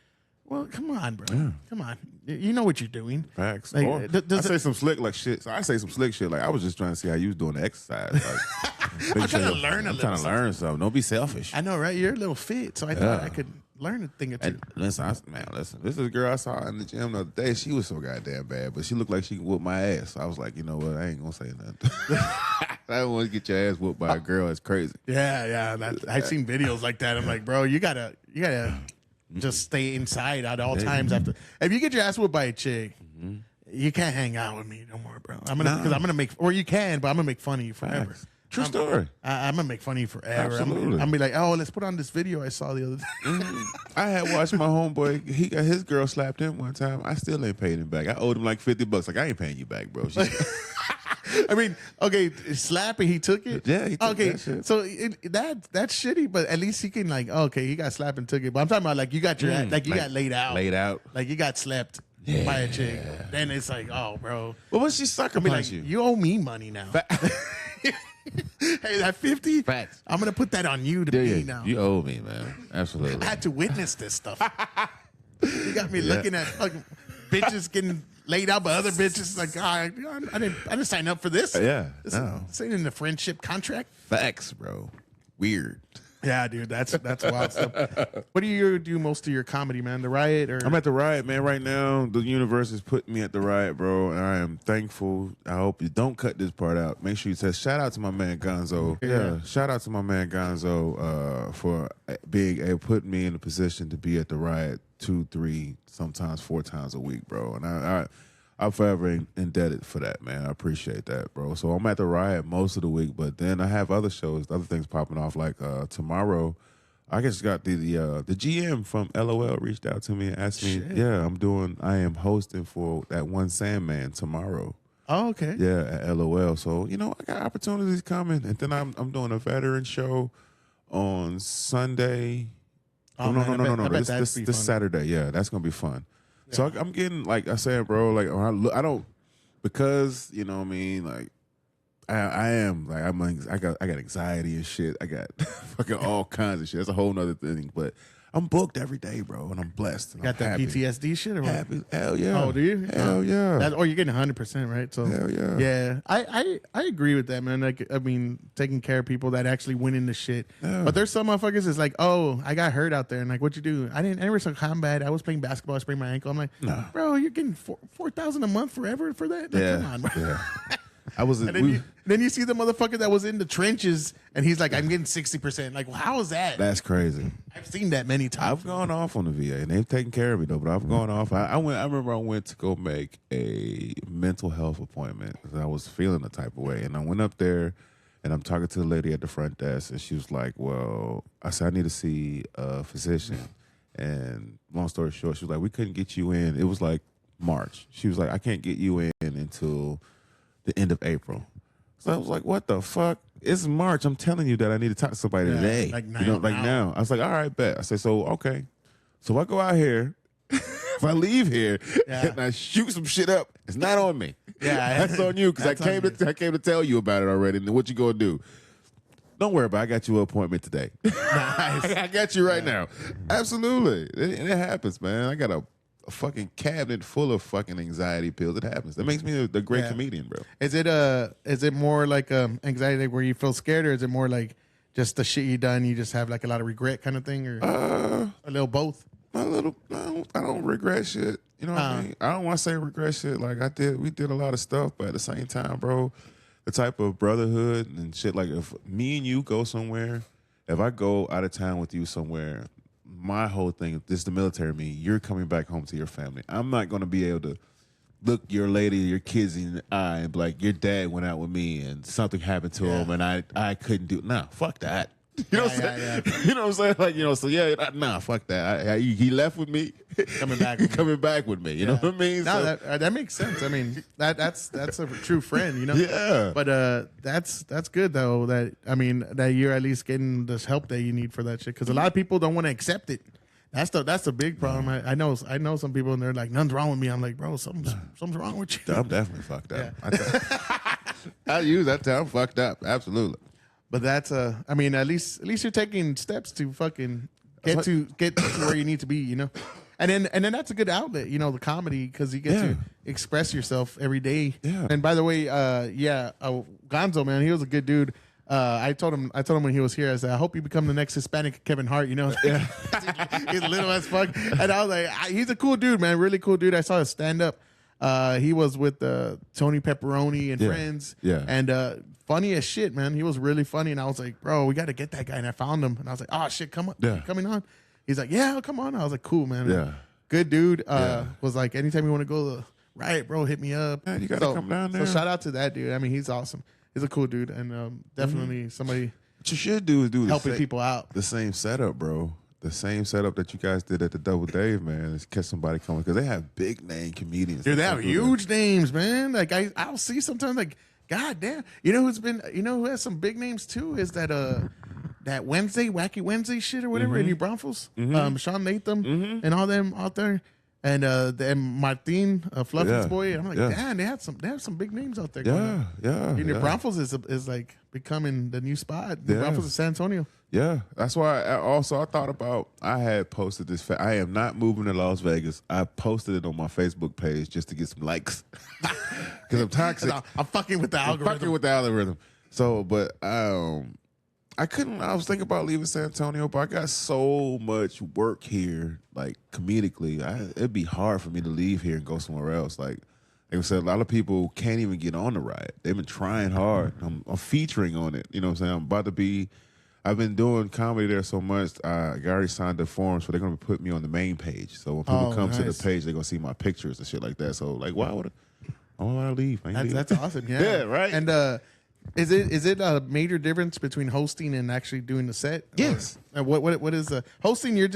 "Well, come on, bro, come on, you know what you're doing." Facts. Like, Or I say some slick like shit. So I say some slick shit. Like I was just trying to see how you was doing the exercise. Like, I'm trying to learn a I'm little trying to learn something. Don't be selfish. I know, right? You're a little fit, so I thought I could learn a thing or two. And listen, listen. This is a girl I saw in the gym the other day. She was so goddamn bad, but she looked like she could whoop my ass. So I was like, you know what? I ain't gonna say nothing. I don't want to get your ass whooped by a girl. It's crazy. Yeah. I've seen videos like that. I'm like, bro, you gotta just stay inside at all times. If you get your ass whooped by a chick, you can't hang out with me no more, bro. I'm gonna make, or you can, but I'm gonna make fun of you forever. Facts. True story. I'm gonna make fun of you forever. Absolutely. I'm gonna be like, oh, let's put on this video I saw the other day. I had watched my homeboy. He got his girl slapped him one time. I still ain't paid him back. I owed him like $50. Like I ain't paying you back, bro. I mean, okay, slapping, he took it. Yeah, he took okay, that shit. so that's shitty, but at least he can like, okay, he got slapped and took it. But I'm talking about like you got your like you got laid out, like you got slapped by a chick. Then it's like, oh, bro. Well, when she sucker Be punch like, you? you owe me money now. Hey, that 50? Facts. I'm gonna put that on you to me now. You owe me, man. Absolutely. I had to witness this stuff. You got me looking at fucking bitches getting laid out by other bitches. Like, I didn't sign up for this. Yeah, this, no. this ain't in the friendship contract. Facts, bro. Weird. Yeah, dude, that's wild stuff. What do you do most of your comedy, man? The Riot or? I'm at the Riot, man. Right now, the universe is putting me at the Riot, bro, and I am thankful. I hope you don't cut this part out. Make sure you say shout out to my man Gonzo. Yeah, shout out to my man Gonzo for being able to put me in a position to be at the Riot 2, 3, sometimes 4 times a week, bro. And I'm forever indebted for that, man. I appreciate that, bro. So I'm at the Riot most of the week, but then I have other shows, other things popping off. Like tomorrow, I just got the GM from LOL reached out to me and asked me, I am hosting for that one Sandman tomorrow. Oh, okay. Yeah, at LOL. So I got opportunities coming, and then I'm doing a veteran show on Sunday. Oh, no, man, no, no, no, I no. bet This that'd be this fun. Saturday. Yeah, that's gonna be fun. So I'm getting, like I said, bro. Like I don't, because you know what I mean. Like I am like I got anxiety and shit. I got fucking all kinds of shit. That's a whole nother thing. But I'm booked every day, bro, and I'm blessed. And Got I'm that happy. PTSD shit or what? Happy. Hell yeah. Oh, do you? Hell yeah. You're getting 100%, right? So Hell yeah. yeah. I agree with that, man. Like, I mean, taking care of people that actually win in the shit. But there's some motherfuckers that's like, oh, I got hurt out there, and like, what you do? I never saw combat. I was playing basketball. I sprained my ankle. I'm like, bro, you're getting $4,000 a month forever for that? Like, come on, bro. Yeah. I was. And then you see the motherfucker that was in the trenches, and he's like, I'm getting 60%. Like, well, how is that? That's crazy. I've seen that many times. I've gone off on the VA, and they've taken care of me though. But I've gone off. I remember I went to go make a mental health appointment because I was feeling a type of way, and I went up there, and I'm talking to the lady at the front desk, and she was like, "Well," I said, "I need to see a physician." And long story short, she was like, "We couldn't get you in." It was like March. She was like, "I can't get you in until the end of April." So I was like, "What the fuck? It's March. I'm telling you that I need to talk to somebody today. like now." I was like, "All right, bet." I said, "So okay." So I go out here. If I leave here and I shoot some shit up, it's not on me. Yeah, that's on you because I came to tell you about it already. And then what you gonna do? Don't worry about it. I got you an appointment today. Nice. I got you right now. Absolutely. It happens, man. I got a fucking cabinet full of fucking anxiety pills. It happens. That makes me a great comedian, bro. Is it more like anxiety where you feel scared, or is it more like just the shit you done, you just have like a lot of regret kind of thing, or a little both? I don't regret shit. You know what I mean? I don't want to say regret shit. Like we did a lot of stuff, but at the same time, bro, the type of brotherhood and shit. Like if me and you go somewhere, if I go out of town with you somewhere, my whole thing, this is the military me, you're coming back home to your family. I'm not going to be able to look your lady, your kids in the eye and be like, your dad went out with me and something happened to him and I couldn't do it. Nah, fuck that. You know what I'm saying? You know what I'm saying? Like, so nah, fuck that. He left with me. Coming back. Coming back with me. You know what I mean? No, that makes sense. I mean, that's a true friend, you know? Yeah. But that's good though, that you're at least getting this help that you need for that shit. Because a lot of people don't want to accept it. That's the big problem. I know some people and they're like, nothing's wrong with me. I'm like, bro, something's wrong with you. I'm definitely fucked up. I use that term, fucked up. Absolutely. But that's at least you're taking steps to fucking get to where you need to be, you know. And then that's a good outlet, you know, the comedy, because you get to express yourself every day. Yeah. And by the way, Gonzo, man, he was a good dude. I told him when he was here, I said, I hope you become the next Hispanic Kevin Hart, you know. Yeah. He's little as fuck. And I was like, he's a cool dude, man, really cool dude. I saw his stand up. He was with Tony Pepperoni and friends. Yeah. And funny as shit, man. He was really funny. And I was like, bro, we got to get that guy. And I found him. And I was like, oh, shit, come on. Yeah. Coming on? He's like, yeah, come on. I was like, cool, man. Yeah. Good dude. Was like, anytime you want to go to the riot, bro, hit me up. Man, you got to come down there. So shout out to that dude. I mean, he's awesome. He's a cool dude. And definitely somebody what you should do is helping people out. The same setup, bro. The same setup that you guys did at the Double Dave, man, is catch somebody coming because they have big name comedians. Dude, they have huge names, man. Like I'll see sometimes, like, God damn. You know who has some big names too? Is that Wednesday, Wacky Wednesday shit or whatever in New Braunfels? Sean Latham and all them out there. And Martin, Fluffy's boy. I'm like, damn, they have some big names out there. New Braunfels is like becoming the new spot. New Braunfels is San Antonio. Yeah, that's why I thought about. I had posted this. I am not moving to Las Vegas. I posted it on my Facebook page just to get some likes because I'm toxic. I'm fucking with the algorithm. So, but I couldn't. I was thinking about leaving San Antonio, but I got so much work here, like comedically. It'd be hard for me to leave here and go somewhere else. Like I said, a lot of people can't even get on the riot. They've been trying hard. I'm featuring on it. You know what I'm saying? I've been doing comedy there so much. I already signed the forms, so they're gonna put me on the main page. So when people come to the page, they're gonna see my pictures and shit like that. So like, why would I leave? That's awesome. Yeah, yeah, right. And is it a major difference between hosting and actually doing the set? Yes. What is hosting? You're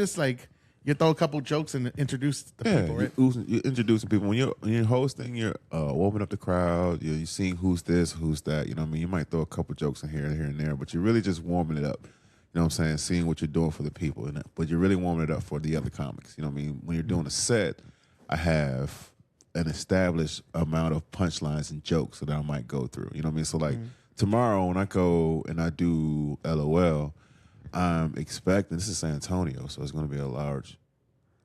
you throw a couple jokes and introduce the people, right? You're introducing people. When you're hosting, you're warming up the crowd. You're seeing who's this, who's that. You know what I mean? You might throw a couple jokes in here and there, but you're really just warming it up. You know what I'm saying? Seeing what you're doing for the people. But you're really warming it up for the other comics. You know what I mean? When you're doing a set, I have an established amount of punchlines and jokes that I might go through. You know what I mean? So, like, tomorrow when I go and I do LOL, I'm expecting, this is San Antonio, so it's going to be a large.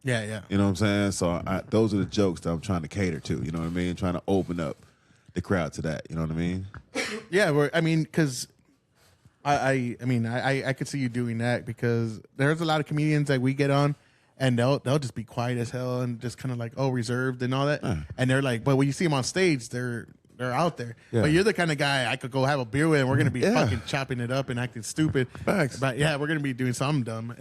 Yeah. You know what I'm saying? So those are the jokes that I'm trying to cater to. You know what I mean? Trying to open up the crowd to that. You know what I mean? Yeah, I mean, because I could see you doing that because there's a lot of comedians that we get on and they'll just be quiet as hell and just kind of like, reserved and all that. And they're like, but when you see them on stage, they're out there. Yeah. But you're the kind of guy I could go have a beer with and we're going to be fucking chopping it up and acting stupid. Facts. But yeah, we're going to be doing something dumb.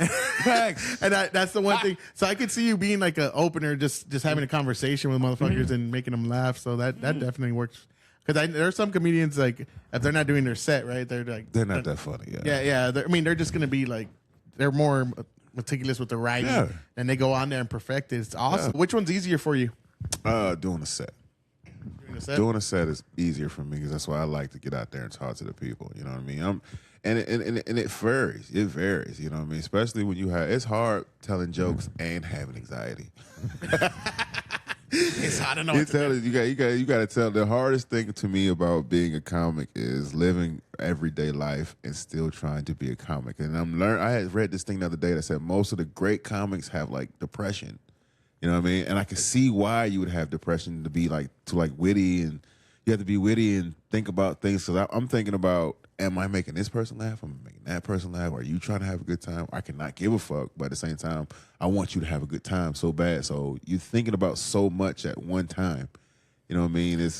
Facts. And that's the one thing. So I could see you being like an opener, just having a conversation with motherfuckers and making them laugh. So that definitely works. Because there are some comedians, like, if they're not doing their set, right, they're not that funny. Yeah. They're just going to be like, they're more meticulous with the writing and they go on there and perfect it. It's awesome. Which one's easier for you? Doing a set. Doing a set is easier for me because that's why I like to get out there and talk to the people. You know what I mean? And it varies. It varies. You know what I mean? Especially when it's hard telling jokes and having anxiety. It's hard to know. You got to tell. The hardest thing to me about being a comic is living everyday life and still trying to be a comic. And I had read this thing the other day that said most of the great comics have like depression. You know what I mean? And I can see why you would have depression to be like witty, and you have to be witty and think about things. So I'm thinking about, am I making this person laugh? Am I making that person laugh? Are you trying to have a good time? I cannot give a fuck, but at the same time, I want you to have a good time so bad. So you're thinking about so much at one time. You know what I mean?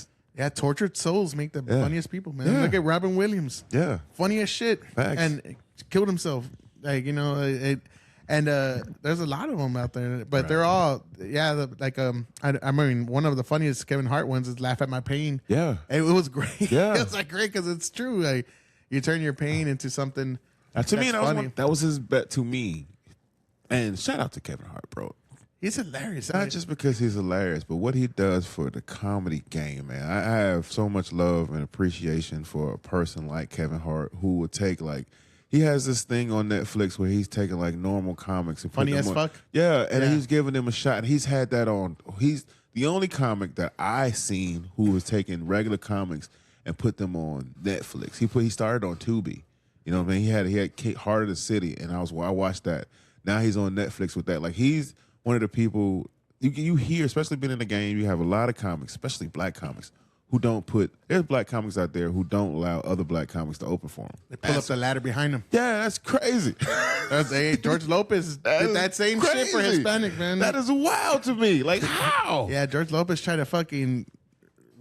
Tortured souls make the funniest people, man. Look at Robin Williams. Yeah. Funny as shit. Facts. And killed himself. Like, you know, and there's a lot of them out there, but they're all, I mean, one of the funniest Kevin Hart ones is Laugh at My Pain. Yeah. And it was great. Yeah. It was like great because it's true. Like, you turn your pain into something to me, funny. that was his bet to me. And shout out to Kevin Hart, bro. He's hilarious. Not just because he's hilarious, but what he does for the comedy game, man. I have so much love and appreciation for a person like Kevin Hart who would take he has this thing on Netflix where he's taking like normal comics and funny as fuck. Yeah, and he's giving them a shot. And he's had that on. He's the only comic that I seen who was taking regular comics and put them on Netflix. He started on Tubi. You know what I mean? He had Heart of the City, and I watched that. Now he's on Netflix with that. Like, he's one of the people you hear, especially being in the game. You have a lot of comics, especially black comics, who don't there's black comics out there who don't allow other black comics to open for them. They pull up the ladder behind them. Yeah, that's crazy. George Lopez did that same shit for Hispanic, man. That is wild to me. Like, how? Yeah, George Lopez tried to fucking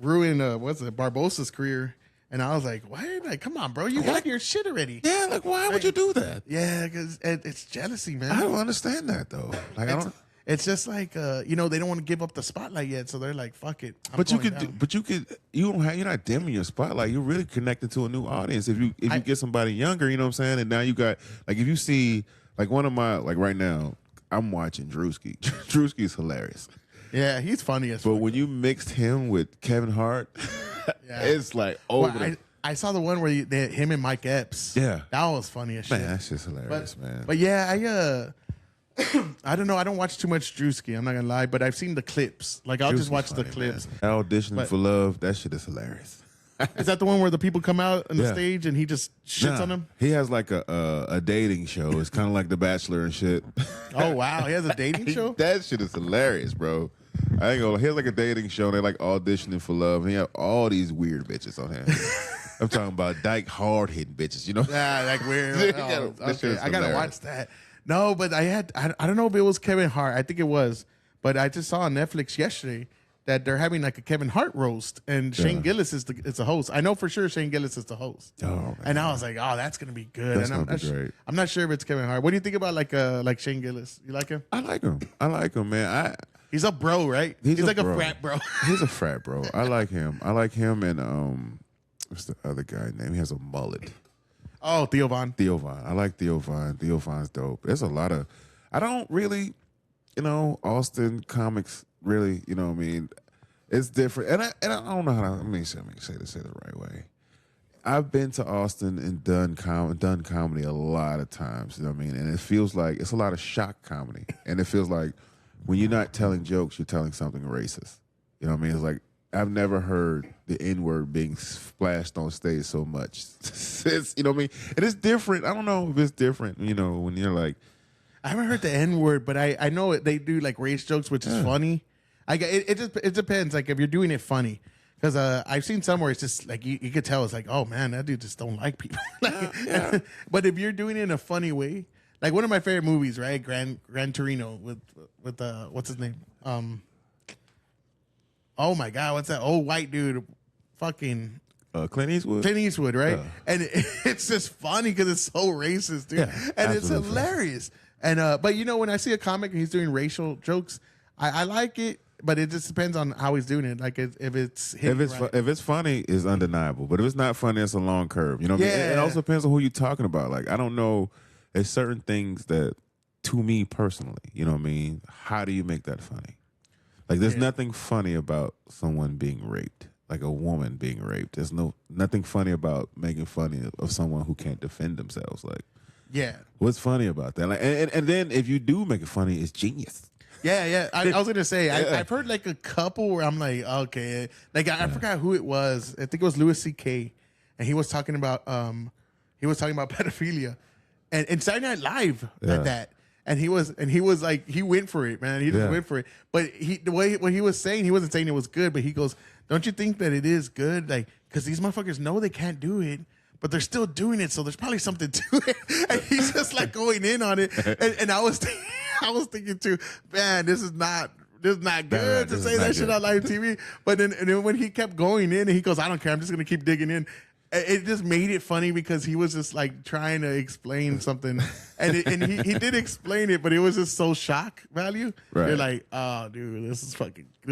ruin Barbossa's career. And I was like, why? Like, come on, bro. You got your shit already. Yeah, like, why would you do that? Yeah, because it's jealousy, man. I don't understand that, though. Like, it's just like, they don't want to give up the spotlight yet, so they're like, fuck it. You're not dimming your spotlight. You're really connecting to a new audience. If you get somebody younger, you know what I'm saying? And now you got, like, if you see, like, one of my, like, right now, I'm watching Drewski. Drewski's hilarious. Yeah, he's funny as fuck. But when you mixed him with Kevin Hart, it's like over. Well, I saw the one where him and Mike Epps. Yeah, that was funny as shit. Man, that's just hilarious, man. But yeah, I don't know. I don't watch too much Drewski. I'm not gonna lie, but I've seen the clips. Like, I'll just watch the clips. Auditioning for Love. That shit is hilarious. Is that the one where the people come out on the stage and he just shits on them? He has like a dating show. It's kind of like The Bachelor and shit. Oh wow, he has a dating show. That shit is hilarious, bro. I ain't gonna. He has like a dating show. And they like auditioning for love. And he have all these weird bitches on him. I'm talking about dyke hard hitting bitches. You know? Yeah, like weird. Okay. I gotta watch that. No, but I don't know if it was Kevin Hart. I think it was, but I just saw on Netflix yesterday that they're having like a Kevin Hart roast, and Shane Gillis is the host. I know for sure Shane Gillis is the host. Oh, man. And I was like, oh, that's gonna be good. That's and gonna be great. I'm not sure if it's Kevin Hart. What do you think about like Shane Gillis? You like him? I like him, man. He's a bro, right? He's like a frat bro. He's a frat bro. I like him. And what's the other guy name? He has a mullet. Oh, Theo Von. I like Theo Von. Theo Von's dope. There's a lot of. I don't really Austin comics really, you know what I mean? It's different. And I don't know how to, let me say this the right way. I've been to Austin and done comedy a lot of times, you know what I mean? And it feels like it's a lot of shock comedy. And it feels like when you're not telling jokes, you're telling something racist. You know what I mean? It's like I've never heard the N-word being splashed on stage so much. You know what I mean? And it's different. I don't know if it's different, when you're like, I haven't heard the N word, but I know they do like race jokes, which is funny. It depends. Like if you're doing it funny, because I've seen some where it's just like you could tell it's like, oh man, that dude just don't like people. But if you're doing it in a funny way, like one of my favorite movies, right? Gran Torino with what's his name? Oh my God, what's that old white dude? Fucking. Clint Eastwood? Clint Eastwood, right? And it's just funny because it's so racist, dude. Yeah, and it's hilarious. And but when I see a comic and he's doing racial jokes, I like it, but it just depends on how he's doing it. Like if it's funny, it's undeniable. But if it's not funny, it's a long curve. You know what I mean? It also depends on who you're talking about. Like I don't know, there's certain things that, to me personally, you know what I mean? How do you make that funny? Like there's nothing funny about someone being raped. Like a woman being raped. There's nothing funny about making fun of someone who can't defend themselves. Like, what's funny about that? Like, and then if you do make it funny, it's genius. Yeah. I was gonna say I've heard like a couple where I'm like, okay, like I forgot who it was. I think it was Louis C.K. and he was talking about pedophilia, and Saturday Night Live at that. And he was like, he went for it, man. He just went for it. But what he was saying, he wasn't saying it was good, but he goes, don't you think that it is good? Like, because these motherfuckers know they can't do it, but they're still doing it, so there's probably something to it. And he's just like going in on it. And I was thinking too, man, this is not good to say that shit on live TV. But then when he kept going in and he goes, I don't care, I'm just gonna keep digging in. It just made it funny because he was just like trying to explain something, and he did explain it, but it was just so shock value. Right. You're like, oh, dude, this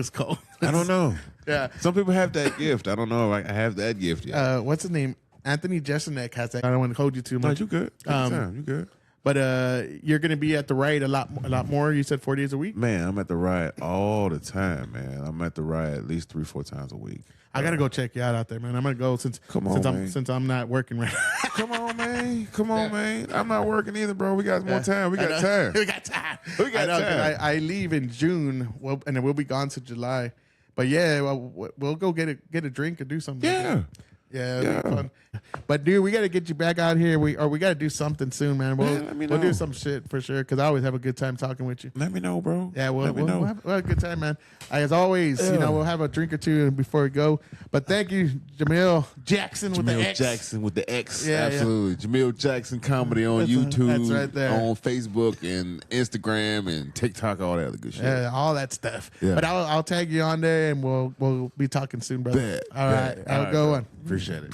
cold. I don't know. Yeah, some people have that gift. I don't know if I have that gift yet. What's his name? Anthony Jeselnik has that. I don't want to hold you too much. No, you good. You good. But you're going to be at the riot a lot more. You said 4 days a week. Man, I'm at the riot all the time, man. I'm at the riot at least 3-4 times a week. I gotta go check you out there, man. I'm gonna go since I'm not working right now. Come on, man. I'm not working either, bro. We got more time. We got time. We got time. I leave in June, and then we'll be gone to July. But we'll go get a drink and do something. Yeah. Yeah, it'll be fun. But dude, we got to get you back out here. We got to do something soon, man. We'll do some shit for sure because I always have a good time talking with you. Let me know, bro. Yeah, we'll have a good time, man. As always, we'll have a drink or two before we go. But thank you, Jamil Jackson with the X. Jackson with the X. Yeah, absolutely. Yeah. Jamil Jackson comedy on YouTube. That's right there. On Facebook and Instagram and TikTok, all that other good shit. Yeah, all that stuff. Yeah. But I'll tag you on there, and we'll be talking soon, brother. Bet. All right, have a good one. Appreciate it.